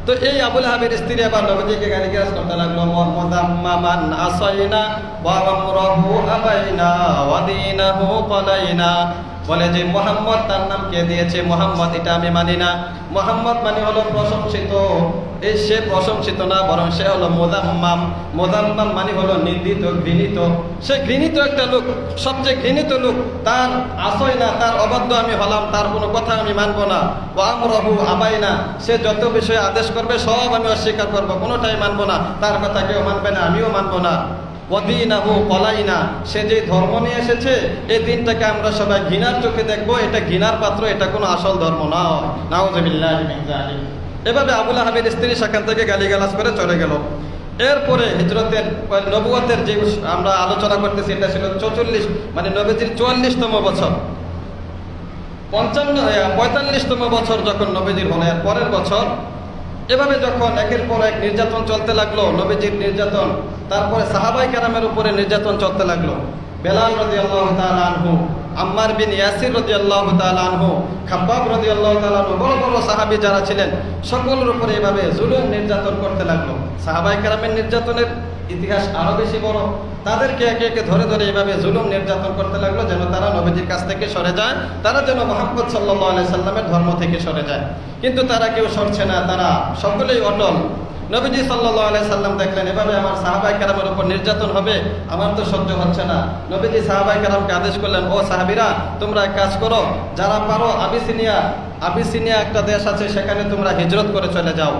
S1: তো এই আবু লাহাবের স্ত্রী আবার নবীজিকে গালিগালাজ করতে লাগলো, মুদাম্মামান আসাইনা ওয়া আমরাহু আবাইনা ওয়া দীনাহু কলাইনা। বলে যে মুহাম্মদ তার নাম কে দিয়েছে, মুহাম্মদ এটা আমি মানি না। মুহাম্মদ মানে হলো প্রশংসিত, এই সে প্রশংসিত না, বরং সে হলো মুদাম্মাম। মুদাম্মাম মানে হলো নিন্দিত, ঘৃণিত। সে ঘৃণিত একটা লোক, সবচেয়ে ঘৃণিত লোক। তার আসই না, তার অবাধ্য আমি হলাম, তার কোনো কথা আমি মানবো না। ওয়া আমরাহু আবাইনা, সে যত বিষয়ে আদেশ করবে সব আমি অস্বীকার করবো, কোনোটাই মানবো না। তার কথা কেউ মানবে না, আমিও মানবো না। ওয়াদিনাহু কলাইনা, সে যে ধর্ম নিয়ে এসেছে এই দিনটাকে আমরা সবাই ঘৃণার চোখে দেখবো, এটা ঘৃণার পাত্র, এটা কোনো আসল ধর্ম নয়। নাউযুবিল্লাহি মিন যালিক। এভাবে আবু লাহাবের স্ত্রী সেখান থেকে গালিগালাজ করে চলে গেল। এরপরে হিজরতের নবুয়তের যে আমরা আলোচনা করতেছি, এটা ছিল 44, মানে নবীজির 44তম বছর। 45তম বছর যখন নবীজির হলো, এর পরের বছর এভাবে যখন একের পর এক নির্যাতন চলতে লাগলো, নবীজির নির্যাতন, তারপরে সাহাবায়ে কেরামের উপরে নির্যাতন চলতে লাগলো। বেলাল রাদিয়াল্লাহু তাআলা আনহু, আম্মার বিন ইয়াসির রাদিয়াল্লাহু তাআলা আনহু, খাব্বাব রাদিয়াল্লাহু তাআলা আনহু, বড় বড় সাহাবী যারা ছিলেন সকলের উপরে এভাবে জুলুম নির্যাতন করতে লাগলো। সাহাবায়ে কেরামের নির্যাতনের ইতিহাস আরো বেশি বড়। তাদেরকে একে একে ধরে ধরে এভাবে জুলুম নির্যাতন করতে লাগলো, যেন তারা নবীজির কাছ থেকে সরে যায়, তারা যেন মুহাম্মদ সাল্লাল্লাহু আলাইহি সাল্লামের ধর্ম থেকে সরে যায়। কিন্তু তারা কেউ সরছে না, তারা সকলেই অটল। নবীজি সাল্লাল্লাহু আলাইহি সাল্লাম দেখলেন এভাবে আমার সাহাবায়ে কেরামের উপর নির্যাতন হবে, আমার তো সহ্য হচ্ছে না। নবীজি সাহাবায়ে কেরামকে আদেশ করলেন, ও সাহাবীরা, তোমরা এক কাজ করো, যারা পারো আবিসিনিয়া একটা দেশ আছে, সেখানে তোমরা হিজরত করে চলে যাও।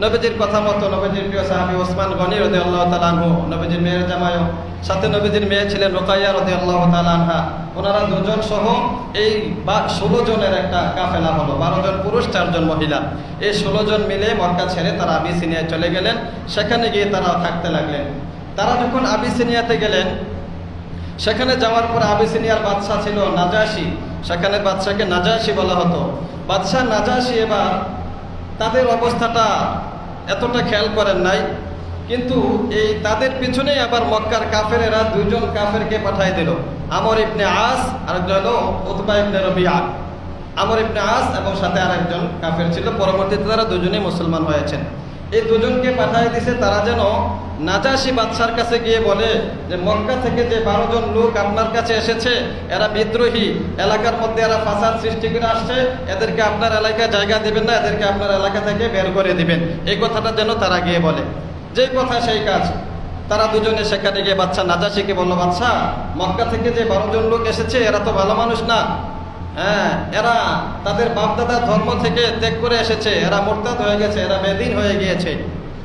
S1: নবীজির কথা মতো নবীজির প্রিয় সাহাবী ওসমান গনি রাদিয়াল্লাহু তাআলা আনহু, নবীজির মেয়ের জামাইও, সাথে নবীজির মেয়ে ছিলেন রুকাইয়া রাদিয়াল্লাহু তাআলা আনহা, ওনারা দুজন সহ এই 16 জনের একটা কাফেলা হলো, 12 জন পুরুষ 4 জন মহিলা। এই 16 জন মিলে মক্কা ছেড়ে তারা আবিসিনিয়ায় চলে গেলেন। সেখানে গিয়ে তারা থাকতে লাগলেন। তারা যখন আবিসিনিয়াতে গেলেন, সেখানে যাওয়ার পর আবিসিনিয়ার বাদশা ছিল নাজাশী, সেখানে বাদশাকে নাজাশী বলা হতো। বাদশা নাজাশী এবার তাদের অবস্থাটা এতটা খেয়াল করেন নাই, কিন্তু এই তাদের পিছনেই আবার মক্কার কাফেরেরা 2 জন কাফেরকে পাঠাই দিল, আমর ইবনে আস আর একজন হলো উতবা ইবনে রবিআ। আমর ইবনে আস এবং সাথে আরেকজন কাফের ছিল, পরবর্তীতে তারা দুজনেই মুসলমান হয়েছেন। এই দুজনকে পাঠাই দিছে তারা যেন নাজাশী বাদশার কাছে গিয়ে বলে যে মক্কা থেকে যে 12 জন লোক আপনার কাছে এসেছে, এরা বিদ্রোহী, এলাকার মধ্যে এরা ফাসাদ সৃষ্টি করে আসছে, এদেরকে আপনার এলাকায় জায়গা দিবেন না, এদেরকে আপনার এলাকা থেকে বের করে দিবেন। এই কথাটা যেন তারা গিয়ে বলে। যেই কথা সেই কাজ। তারা দুজনে সেখানে গিয়ে বাদশা নাজাশীকে বলল, বাদশা, মক্কা থেকে যে 12 জন লোক এসেছে এরা তো ভালো মানুষ না, হ্যাঁ, এরা তাদের বাপদাদার ধর্ম থেকে ত্যাগ করে এসেছে, এরা মুরতাদ হয়ে গেছে, এরা বেদিন হয়ে গিয়েছে।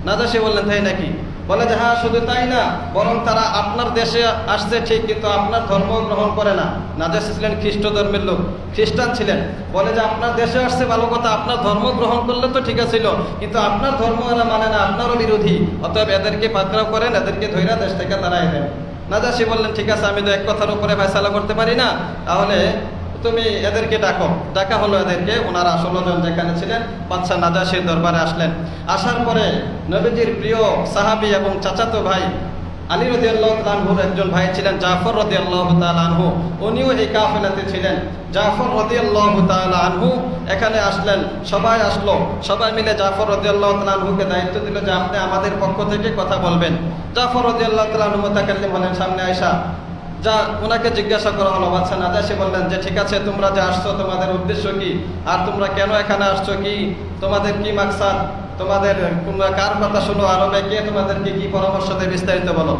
S1: নাজাশী বললেন, তাই নাকি? বলে যে হ্যাঁ, শুধু তাই না, বরং তারা আপনার দেশে আসছে ঠিক, কিন্তু আপনার ধর্ম গ্রহণ করে না। নাজাশী ছিলেন খ্রিস্ট ধর্মের লোক, খ্রিস্টান ছিলেন। বলে যে আপনার দেশে আসছে ভালো কথা, আপনার ধর্ম গ্রহণ করলে তো ঠিক আছিল, কিন্তু আপনার ধর্ম এরা মানে না, আপনারও বিরোধী, অতএব এদেরকে পাকড়াও করেন, এদেরকে ধৈর্য দেশ থেকে তাড়াই দেন। নাজাশী বললেন, ঠিক আছে, আমি তো এক কথার উপরে ফয়সালা করতে পারি না, তাহলে তুমি এদেরকে ডাকো। ডাকা হলো এদেরকে। ওনারা 16 জন যেখানে ছিলেন, বাদশা নাজাশীর দরবারে আসলেন। আসার পরে নবীজির প্রিয় সাহাবী এবং চাচাতো ভাই আলী রাদিয়াল্লাহু তাআলা আনহুর একজন ভাই ছিলেন জাফর রাদিয়াল্লাহু তাআলা আনহু, উনিও এই কাফেলাতে ছিলেন। জাফর রাদিয়াল্লাহু তাআলা আনহু এখানে আসলেন, সবাই আসলো, সবাই মিলে জাফর রাদিয়াল্লাহু তাআলা আনহুকে দায়িত্ব দিল যে আপনি আমাদের পক্ষ থেকে কথা বলবেন। জাফর রাদিয়াল্লাহু তাআলা আনহু মুতাকাল্লিম হলেন, সামনে আয়েশা যা ওনাকে জিজ্ঞাসা করা হলো, বাদশা নাজাশী বললেন যে ঠিক আছে, তোমরা যে আসছো তোমাদের উদ্দেশ্য কি, আর তোমরা কেন এখানে আসছো, কি তোমাদের কি মাকসাদ, তোমাদের কার কথা শুনো, আরবে কে তোমাদেরকে কি পরামর্শ দেয়, বিস্তারিত বলো।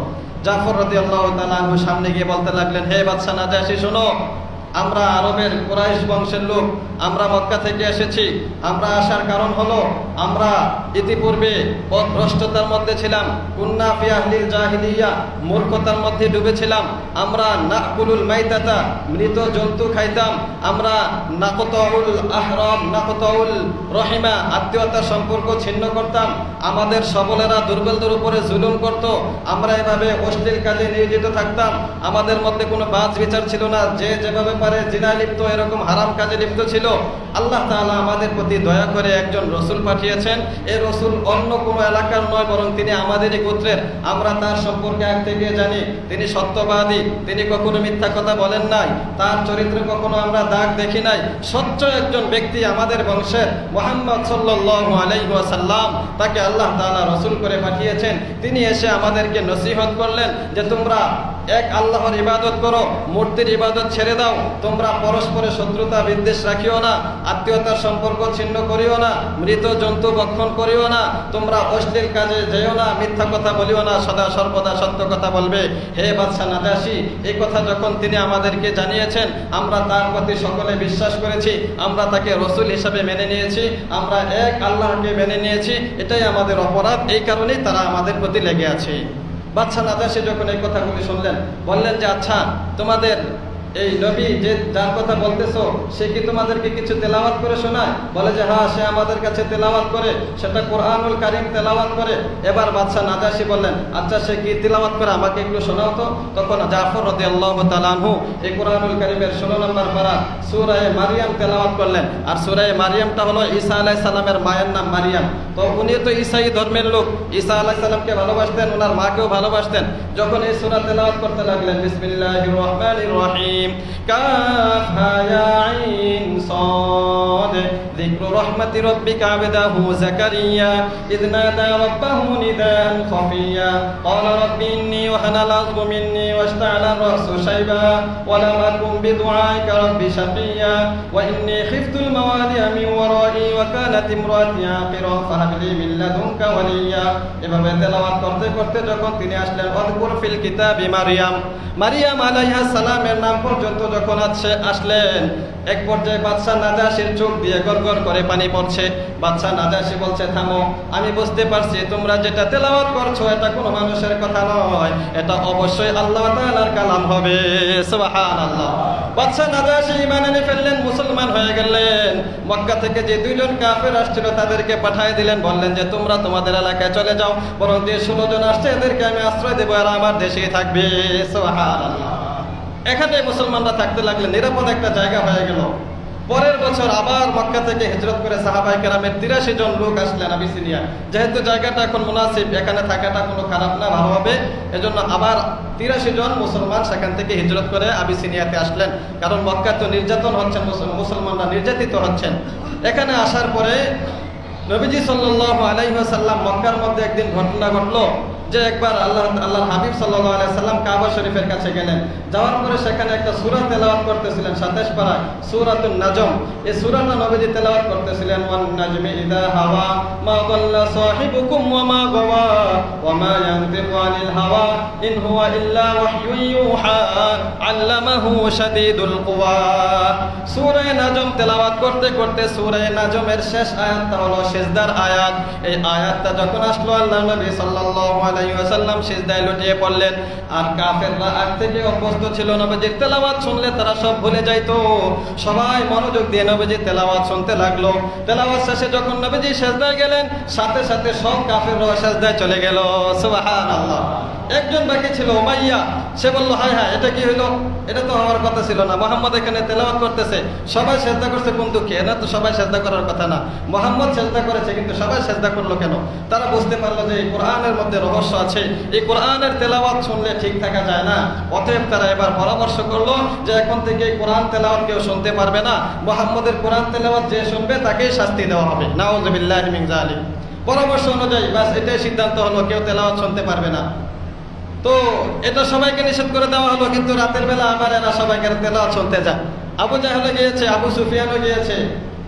S1: জাফর রাদিয়াল্লাহু তাআলা আনহু সামনে গিয়ে বলতে লাগলেন, হে বাদশা নাজাশী শোনো, আমরা আরবের কুরাইশ বংশের লোক, আমরা মক্কা থেকে এসেছি। আমরা আসার কারণ হলো আমরা ইতিপূর্বে পথভ্রষ্টতার মধ্যে ছিলাম, কুন্না ফি আহলিল জাহিলিয়া, মূর্খতার মধ্যে ডুবেছিলাম। আমরা নাকুলুল মাইতাতা, মৃত জন্তু খাইতাম। আমরা নাকতাউল আহরাম, নাকতাউল রহিমা, আত্মীয়তার সম্পর্ক ছিন্ন করতাম। আমাদের সবলেরা দুর্বলদের উপরে জুলুম করত। আমরা এভাবে অশ্লীল কাজে নিয়োজিত থাকতাম। আমাদের মধ্যে কোনো বাজ বিচার ছিল না, যে যেভাবে পারে জিনায় লিপ্ত, এরকম হারাম কাজে লিপ্ত ছিল। আল্লাহ তাআলা আমাদের প্রতি দয়া করে একজন রসুল পাঠিয়েছেন। এই রসুল অন্য কোনো এলাকার নয়, বরং তিনি আমাদেরই গোত্রের। আমরা তার সম্পর্কে আগ থেকে জানি, তিনি সত্যবাদী, তিনি কখনো মিথ্যা কথা বলেন নাই, তার চরিত্রে কখনো আমরা দাগ দেখি নাই। স্বচ্ছ একজন ব্যক্তি আমাদের বংশের, মুহাম্মদ সাল্লাল্লাহু আলাইহি ওয়াসাল্লাম, তাকে আল্লাহ তাআলা রসুল করে পাঠিয়েছেন। তিনি এসে আমাদেরকে নসিহত করলেন যে তোমরা এক আল্লাহর ইবাদত করো, মূর্তির ইবাদত ছেড়ে দাও, তোমরা পরস্পরের শত্রুতা বিদ্বেষ রাখিও না, আত্মীয়তার সম্পর্ক ছিন্ন করিও না, মৃত জন্তু ভক্ষণ করিও না, তোমরা অশ্লীল কাজে যেও না, মিথ্যা কথা বলিও না, সদা সর্বদা সত্য কথা বলবে। হে বাদশা নাজাশী, এই কথা যখন তিনি আমাদেরকে জানিয়েছেন, আমরা তার প্রতি সকলে বিশ্বাস করেছি, আমরা তাকে রসুল হিসাবে মেনে নিয়েছি, আমরা এক আল্লাহকে মেনে নিয়েছি। এটাই আমাদের অপরাধ, এই কারণেই তারা আমাদের প্রতি লেগে আছে। বাদশা নাজাশী যখন এই কথাগুলি শুনলেন, বললেন যে আচ্ছা, তোমাদের এই নবী যে যার কথা বলতেছো, সে কি তোমাদেরকে কিছু তেলাওয়াত করে শোনায়? বলে যে হ্যাঁ, সে আমাদের কাছে তেলাওয়াত করে, সেটা কোরআনুল কারীম তেলাওয়াত করে। এবার বাদশা নাজাশী বললেন, আচ্ছা সে কি তেলাওয়াত করে, আমাকে একটু শোনাও তো। তখন জাফর রাদিয়াল্লাহু তাআলা আনহু এই কোরআনুল কারীমের 16 নম্বর পারা সূরা মারিয়াম তেলাওয়াত করলেন। আর সূরা মারিয়ামটা হলো ঈসা আলাইহিস সালামের মায়ের নাম মারিয়াম। তো উনি তো ঈসাই ধর্মের লোক, ঈসা আলাইহিস সালামকে ভালোবাসতেন, ওনার মাকেও ভালোবাসতেন। যখন এই সূরা তেলাওয়াত করতে লাগলেন, বিসমিল্লাহির রহমানির রহিম, কাফ হা ইয়া আইন সাদ, যিকরু রাহমাতি রাব্বিকা আবদাহু যাকারিয়া ইয নাদা রাব্বাহু নিদান খাফিয়া ক্বালা রাব্বি ইন্নী ওয়াহানা আল-'আযমু মিন্নী ওয়াশতা'আলা আর-রা'সু শাইবা ওয়া লাম আকুন বিদুআইকা রাব্বি শাকিয়া ওয়া ইন্নী খিফতুল মাওয়ালিয়া মিন ওয়ারাই ওয়া কানাত ইমরাতি আকিরা ফাহাব লি মিন লাদুনকা ওয়ালিয়া। এভাবে তেলাওয়াত করতে করতে যখন তিনি আসলেন, ওয়াযকুর ফিল কিতাবি মারিয়াম, মারিয়াম আলাইহিস সালামের নাম পর্যন্ত যখন আসলেন, এক পর্যায়ে বাদশা নাজাশীর চোখ দিয়ে গড়গড় করে পানি পড়ছে। বাদশা নাজাশী বলছে, থামো, আমি বুঝতে পারছি তোমরা যেটা তেলাওয়াত করছো এটা কোনো মানুষের কথা নয়, এটা অবশ্যই আল্লাহ তাআলার কালাম হবে। সুবহানাল্লাহ। বাদশা নাজাশী ঈমান এনে ফেললেন, মুসলমান হয়ে গেলেন। মক্কা থেকে যে দুইজন কাফের আসছিল তাদেরকে পাঠিয়ে দিলেন, বললেন যে তোমরা তোমাদের এলাকায় চলে যাও, বরং যে 16 জন আসছে এদেরকে আমি আশ্রয় দেবো, আর আমার দেশেই থাকবে। সুবহানাল্লাহ। এখানে মুসলমানরা থাকতে লাগলেন, নিরাপদ একটা জায়গা হয়ে গেল। পরের বছর আবার মক্কা থেকে হিজরত করে সাহাবায়ে কেরামের 83 জন লোক আসলেন আবিসিনিয়া। যেহেতু জায়গাটা এখন মুনাসিব, এখানে থাকাটা কোনো খারাপ না, ভালো হবে, এজন্য আবার 83 জন মুসলমান সেখান থেকে হিজরত করে আবিসিনিয়াতে আসলেন। কারণ মক্কা তো নির্যাতন হচ্ছেন, মুসলমানরা নির্যাতিত হচ্ছেন। এখানে আসার পরে নবীজি সাল্লাল্লাহু আলাইহি ওয়াসাল্লাম মক্কার মধ্যে একদিন ঘটনা ঘটলো যে একবার আল্লাহর হাবিব সাল্লাল্লাহু আলাইহি ওয়াসাল্লাম কাবা শরীফের কাছে গেলেন। যাওয়ার পরে সেখানে একটা সূরা তেলাওয়াত করতেছিলেন, 27 পারা সূরাতুন নাজম। এই সূরাটা নবীজি তেলাওয়াত করতেছিলেন, ওয়ান নাজমি ইযা হাওয়া মা দাল্লা সাহিবুকুম ওয়া মা গাওয়া ওয়া মা ইয়ানতিকু আনিল হাওয়া ইন হুয়া ইল্লা ওয়াহয়ুন ইউহা আল্লামাহু শাদীদুল কুওয়া। সূরা নাজম তেলাওয়াত করতে করতে সূরা নাজমের শেষ আয়াতটা হলো সিজদার আয়াত। এই আয়াতটা যখন আসলো, আল্লাহর নবী সাল্লাল্লাহু আলাইহি ওয়াসাল্লাম সিজদায় লুটিয়ে পড়লেন। আর কাফেররা আগ থেকে অভ্যস্ত ছিল, নবীজির তেলাওয়াত শুনলে তারা সব ভুলে যাইতো। সবাই মনোযোগ দিয়ে নবীজির তেলাওয়াত শুনতে লাগলো। তেলাওয়াত শেষে যখন নবীজি সিজদায় গেলেন, সাথে সাথে সব কাফেররা সিজদায় চলে গেল। সুবহানাল্লাহ। একজন বাকি ছিল উমাইয়া, সে বলল হায় হায় এটা কি হইলো, এটা তো হওয়ার কথা ছিল না, মোহাম্মদ এখানে তেলাওয়াত করতেছে, সবাই সেজদা করছে কোন দুঃখে, না তো সবাই সেজদা করার কথা না, মোহাম্মদ সেজদা করেছে কিন্তু সবাই সেজদা করলো কেন? তারা বুঝতে পারলো যে এই কোরআনের মধ্যে রহস্য আছে, এই কোরআনের তেলাওয়াত শুনলে ঠিক থাকা যায় না। অতএব তারা এবার পরামর্শ করলো যে এখন থেকে এই কোরআন তেলাওয়াত কেউ শুনতে পারবে না, মোহাম্মদের কোরআন তেলাওয়াত যে শুনবে তাকেই শাস্তি দেওয়া হবে। নাউযুবিল্লাহি মিন যালিক। পরামর্শ অনুযায়ী বাস এটাই সিদ্ধান্ত হলো, কেউ তেলাওয়াত শুনতে পারবে না। তো এটা সবাইকে নিষেধ করে দেওয়া হলো, কিন্তু রাতের বেলা আবার এরা সবাইকে তেলাওয়াত শুনতে যায়। আবু জাহেলও গিয়েছে, আবু সুফিয়ানও গিয়েছে,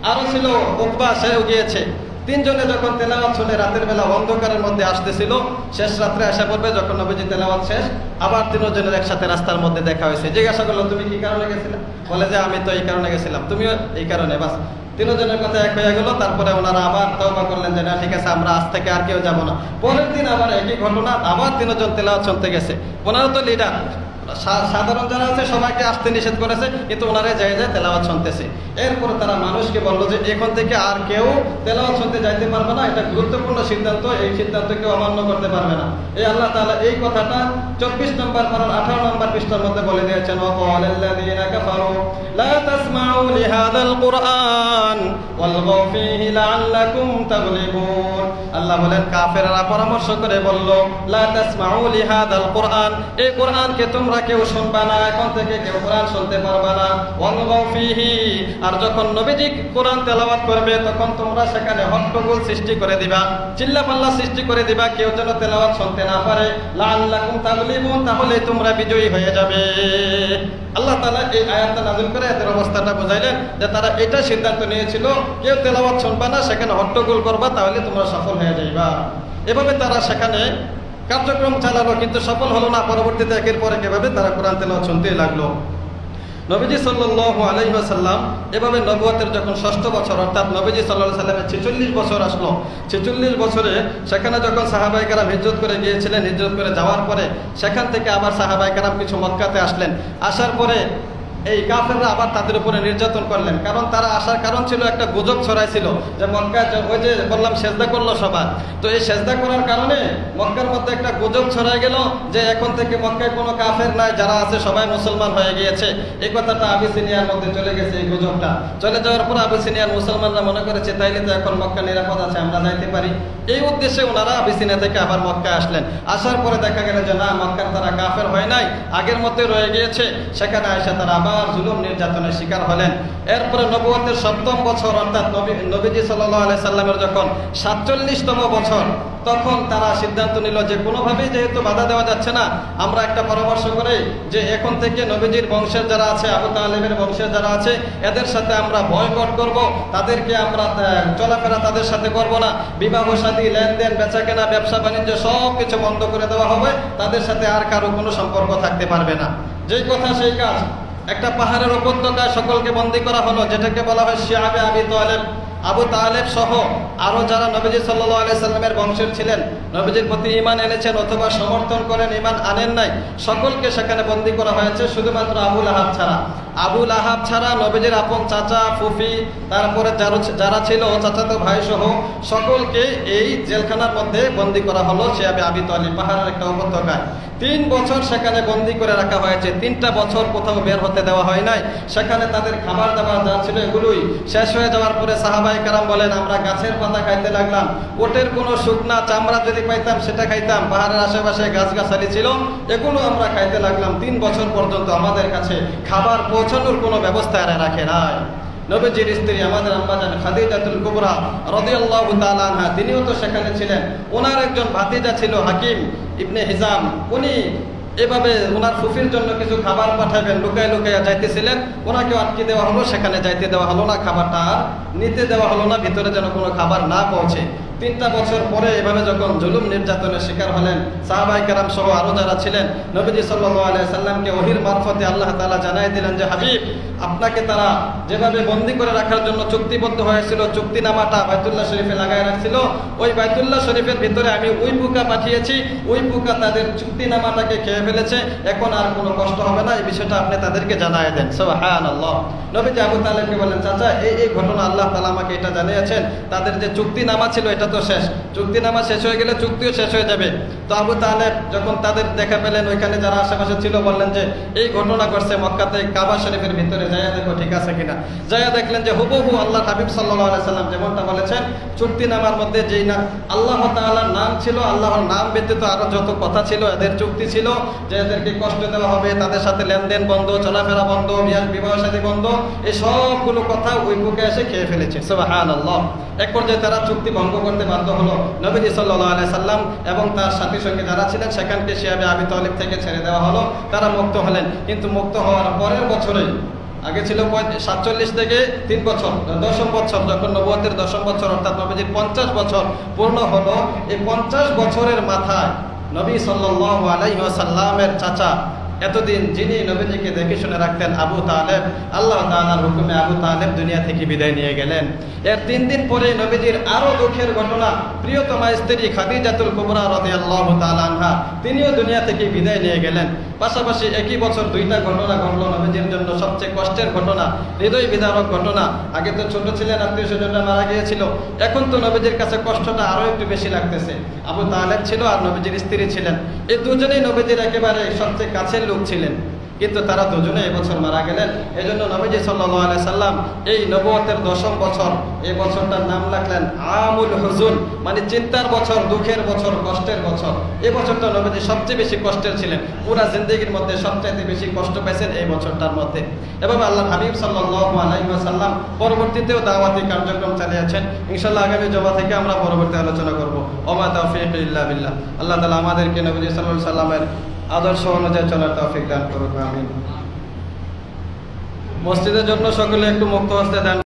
S1: আরো ছিল উকবা, সেও গিয়েছে। তিনজনে যখন তেলাওয়াত শুনে রাতের বেলা অন্ধকারের মধ্যে আসতেছিল, শেষ রাত্রে আসা পড়বে যখন নবীজি তেলাওয়াত শেষ, আবার তিনজনের একসাথে রাস্তার মধ্যে দেখা হয়েছে। জিজ্ঞাসা করলো তুমি কি কারণে গেছিলে? বলে যে আমি তো এই কারণে গেছিলাম, তুমিও এই কারণে। বাস তিনজনের কথা এক হয়ে গেল। তারপরে ওনারা আবার তওবা করলেন যে না ঠিক আছে, আমরা আজ থেকে আর কেউ যাবো না। পরের দিন আবার একই ঘটনা, আবার তিনজন তেলাওয়াত শুনতে গেছে। ওনারা তো লিডার, সাধারণ যারা আছে সবাইকে আসতে নিষেধ করেছে, কিন্তু ওনারা যায় যায় তেলাওয়াত শুনতেছে। এরপরে তারা মানুষকে বললো যে এখন থেকে আর কেউ তেলাওয়াত শুনতে যাইতে পারবে না, এটা গুরুত্বপূর্ণ সিদ্ধান্ত, এই সিদ্ধান্ত কেউ অমান্য করতে পারবে না। এই আল্লাহ তাআলা এই কথাটা 24 নম্বর পারার 18 নম্বর পৃষ্ঠার মধ্যে বলে দিয়েছেন, ওয়াকালাল্লাযীনা কাফারু লা তাসমাউ লিহাযাল কুরআন ওয়ালগাউ ফীহি লাআল্লাকুম তাগলিবুন। আল্লাহ বলেন কাফেররা পরামর্শ করে বলল লা তাসমাউ লিহাযাল কুরআন, এই কোরআনকে তোমরা কেউ শুনবা না, এখন থেকে কেউ কোরআন শুনতে পারবা না। ওয়ালগাউ ফীহি, আর যখন নবীজি কোরআন তেলাওয়াত করবে তখন তোমরা সেখানে হট্টগোল সৃষ্টি করে দিবা, চিল্লাপাল্লা সৃষ্টি করে দিবা, কেউ যেন তেলাওয়াত শুনতে না পারে। লাআল্লাকুম তাগলিবুন, তাহলে তোমরা বিজয়ী হয়ে যাবে। আল্লাহ তাআলা এই আয়াতটা নাযিল করে এদের অবস্থাটা বুঝাইলেন যে তারা এটা সিদ্ধান্ত নিয়েছিল কেউ তেলাওয়াত শুনবা না, সেখানে হট্টগোল করবা, তাহলে তোমরা সফল হয়ে যাইবা। এভাবে তারা সেখানে কার্যক্রম চালালো, কিন্তু সফল হলো না। পরবর্তীতে একের পর এভাবে তারা কোরআন তেলাওয়াত শুনতেই লাগলো। নবীজি সাল্লাল্লাহু আলাইহি ওয়াসাল্লাম এভাবে নবুয়তের যখন 6ষ্ঠ বছর, অর্থাৎ নবীজি সাল্লাল্লাহু আলাইহি ওয়াসাল্লামের 46 বছর আসলো, 46 বছরে সেখানে যখন সাহাবায়ে কেরাম হিজরত করে গিয়েছিলেন, হিজরত করে যাওয়ার পরে সেখান থেকে আবার সাহাবায়ে কেরাম কিছু মক্কাতে আসলেন। আসার পরে এই কাফেররা আবার তাদের উপরে নির্যাতন করলেন, কারণ তারা আসার কারণ ছিল একটা গুজব ছড়াইছিল যে মক্কায় ওই যে বললাম সেজদা করলো সবাই, তো এই সেজদা করার কারণে মক্কার মধ্যে একটা গুজব ছড়াই গেল যে এখন থেকে মক্কায় কোনো কাফের নাই, যারা আছে সবাই মুসলমান হয়ে গিয়েছে। এই কথাটা আবিসিনিয়ার মধ্যে চলে গেছে। এই গুজবটা চলে যাওয়ার পর আবিসিনিয়ার মুসলমানরা মনে করেছে তাইলে তো এখন মক্কা নিরাপদ আছে, আমরা যাইতে পারি। এই উদ্দেশ্যে ওনারা আবিসিনিয়া থেকে আবার মক্কায় আসলেন। আসার পরে দেখা গেল যে না, মক্কার তারা কাফের হয় নাই, আগের মধ্যে রয়ে গিয়েছে। সেখানে আয়সা তারা আবার জুলুম নির্যাতনের শিকার হলেন। এরপরে নবুয়তের 7ম বছর, অর্থাৎ নবীজি সাল্লাল্লাহু আলাইহি সাল্লামের যখন 47তম বছর, তখন তারা সিদ্ধান্ত নিল যে কোনোভাবেই যেহেতু বাধা দেওয়া যাচ্ছে না, আমরা একটা পরামর্শ করি যে এখন থেকে নবীজির বংশের যারা আছে, আবু তালেবের বংশের যারা আছে, এদের সাথে আমরা বয়কট করব, তাদেরকে আমরা চলাফেরা তাদের সাথে করব না, বিবাহ শাদী, লেনদেন, বেচাকেনা, ব্যবসা বাণিজ্য সব কিছু বন্ধ করে দেওয়া হবে, তাদের সাথে আর কারো কোনো সম্পর্ক থাকতে পারবে না। যেই কথা সেই কাজ। একটা পাহাড়ের উপত্যকায় সকলকে বন্দী করা হলো, যেটাকে বলা হয় শিয়াবে আবি তালেব। আবু তালেব সহ আরো যারা নবীজি সাল্লাল্লাহু আলাইহি সাল্লামের বংশের ছিলেন, নবীজির প্রতি ঈমান এনেছেন অথবা সমর্থন করেন, ঈমান আনেন নাই, সকলকে সেখানে বন্দী করা হয়েছে, শুধুমাত্র আবু লাহাব ছাড়া। আবু লাহাব ছাড়া নবীজির আপন চাচা, ফুফি, তারপরে যারা ছিল চাচাতো ভাই সহ সকলকে এই জেলখানার মধ্যে বন্দী করা হলো শিয়াবে আবি তালেব, পাহাড়ের একটা উপত্যকায়। 3 বছর সেখানে বন্দী করে রাখা হয়েছে। 3টা বছর কোথাও বের হতে দেওয়া হয় নাই। সেখানে তাদের খাবার দাবার যা ছিল এগুলোই শেষ হয়ে যাওয়ার পরে সাহাবায়ে কেরাম বলেন আমরা গাছের পাতা খাইতে লাগলাম, ওটের কোনো শুকনা চামড়া যদি পাইতাম সেটা খাইতাম, পাহাড়ের আশেপাশে গাছগাছালি ছিল, এগুলো আমরা খাইতে লাগলাম। 3 বছর পর্যন্ত আমাদের কাছে খাবার পৌঁছানোর কোনো ব্যবস্থা এরা রাখে নাই। নবীজির স্ত্রী আমাদের আম্মাজান খাদিজাতুল কুবরা রাদিয়াল্লাহু তাআলা আনহা, তিনিও তো সেখানে ছিলেন। ওনার একজন ভাতিজা ছিল হাকিম ইবনে হিজাম, উনি এভাবে ওনার ফুফির জন্য কিছু খাবার পাঠাবেন, লুকায় লুকাইয়া যাইতেছিলেন, ওনাকে আটকে দেওয়া হলো, সেখানে যাইতে দেওয়া হলো না, খাবারটা আর নিতে দেওয়া হলো না, ভিতরে যেন কোনো খাবার না পৌঁছে। 3টা বছর পরে এভাবে যখন জুলুম নির্যাতনের শিকার হলেন, সাহাবায়ে কেরাম সহ আরো যারা ছিলেন, নবীজি সাল্লাল্লাহু আলাইহি সাল্লামকে ওহীর মারফতে আল্লাহ তাআলা জানাই দিলেন যে হাবিব, আপনাকে তারা যেভাবে বন্দী করে রাখার জন্য চুক্তিবদ্ধ হয়েছিল, চুক্তিনামাটা বাইতুল্লাহ শরীফে লাগায় রাখছিল, ওই বাইতুল্লাহ শরীফের ভিতরে আমি ওই পোকা পাঠিয়েছি, ওই পোকা তাদের চুক্তিনামাটাকে খেয়ে ফেলেছে, এখন আর কোনো কষ্ট হবে না, এই বিষয়টা আপনি তাদেরকে জানায় দেন। সুবহানাল্লাহ। নবীজি আবু তালেবকে বলেন চাচা এই ঘটনা আল্লাহ তাআলা আমাকে এটা জানিয়েছেন, তাদের যে চুক্তিনামা ছিল এটা তো শেষ, চুক্তিনামা শেষ হয়ে গেলে চুক্তিও শেষ হয়ে যাবে। তো আবু তালেব যখন তাদের দেখা পেলেন, ওইখানে যারা আশেপাশে ছিল বললেন যে এই ঘটনা ঘটছে মক্কাতে, কাবা শরীফের ভিতরে যাইয়া দেখো ঠিক আছে কিনা। যাইয়া দেখলেন যে হুবহু আল্লাহ হাবিব সাল্লাল্লাহু আলাইহি সাল্লাম যেমনটা বলেছেন, চুক্তিনামার মধ্যে যেই না আল্লাহ তাআলার নাম ছিল, আল্লাহর নাম ব্যতীত আরো যত কথা ছিল, এদের চুক্তি ছিল যে এদেরকে কষ্ট দেওয়া হবে, তাদের সাথে লেনদেন বন্ধ, চলাফেরা বন্ধ, বিবাহ শাদী বন্ধ, এই সবগুলো কথা ওই বুকে এসে খেয়ে ফেলেছে। সুবহানাল্লাহ। এক পর্যায়ে তারা চুক্তি ভঙ্গ করতে বাধ্য হলো। নবীজি সাল্লাল্লাহু আলাইহি সাল্লাম এবং তার সাথী সঙ্গে যারা ছিলেন সেখানকে শিহাবে আবি তালিব থেকে ছেড়ে দেওয়া হলো, তারা মুক্ত হলেন। কিন্তু মুক্ত হওয়ার পরের বছরেই, আগে ছিল 47 থেকে 3 বছর, 10ম বছর, যখন নবুয়তের 10ম বছর অর্থাৎ নবীজির 50 বছর পূর্ণ হলো, এই 50 বছরের মাথায় নবী সাল্লাল্লাহু আলাইহি ওয়াসাল্লামের চাচা, এতদিন যিনি নবীজিকে দেখে শুনে রাখতেন, আবু তালেব, আল্লাহ তাআলার হুকুমে আবু তালেব দুনিয়া থেকে বিদায় নিয়ে গেলেন। এর 3 দিন পরে নবীজির আরো দুঃখের ঘটনা, প্রিয়তমা স্ত্রী খাদিজাতুল কুবরা রাদিয়াল্লাহু তাআলা আনহা, তিনিও দুনিয়া থেকে বিদায় নিয়ে গেলেন। পাশাপাশি একই বছর 2টা ঘটনা ঘটলো নবীজির জন্য সবচেয়ে কষ্টের ঘটনা, হৃদয় বিদারক ঘটনা। আগে তো ছোট ছিলেন, আত্মীয় স্বজনরা মারা গিয়েছিল, এখন তো নবীজির কাছে কষ্টটা আরো একটু বেশি লাগতেছে। আবু তালেব ছিল আর নবীজির স্ত্রী ছিলেন, এই দুজনেই নবীজির একেবারে সবচেয়ে কাছের লোক ছিলেন, কিন্তু তারা দুজনে এবছর মারা গেলেন। এজন্য নবীজি সাল্লাল্লাহু আলাইহি সাল্লাম এই নবুয়তের 10ম বছর, এই বছরটার নাম রাখলেন আমুল হুজুন, মানে চিন্তার বছর, দুঃখের বছর, কষ্টের বছর। এই বছরটা নবীজি সবচেয়ে বেশি কষ্টের ছিলেন, পুরা জিন্দেগির মধ্যে সবচেয়ে বেশি কষ্ট পেয়েছেন এই বছরটার মধ্যে। এবং আল্লাহর হাবিব সাল্লাল্লাহু আলাইহি ওয়াসাল্লাম পরবর্তীতেও দাওয়াতি কার্যক্রম চালিয়েছেন। ইনশাআল্লাহ আগামী জমা থেকে আমরা পরবর্তী আলোচনা করব। ওমা তাওফীক ইল্লা বিল্লাহ। আল্লাহ তাআলা আমাদেরকে নবীজি সাল্লাল্লাহু আলাইহি ওয়াসাল্লামের আদর্শ অনুযায়ী চলার তৌফিক দান করুন, আমিন। মসজিদের জন্য সকলে একটু মুক্ত হস্তে দান।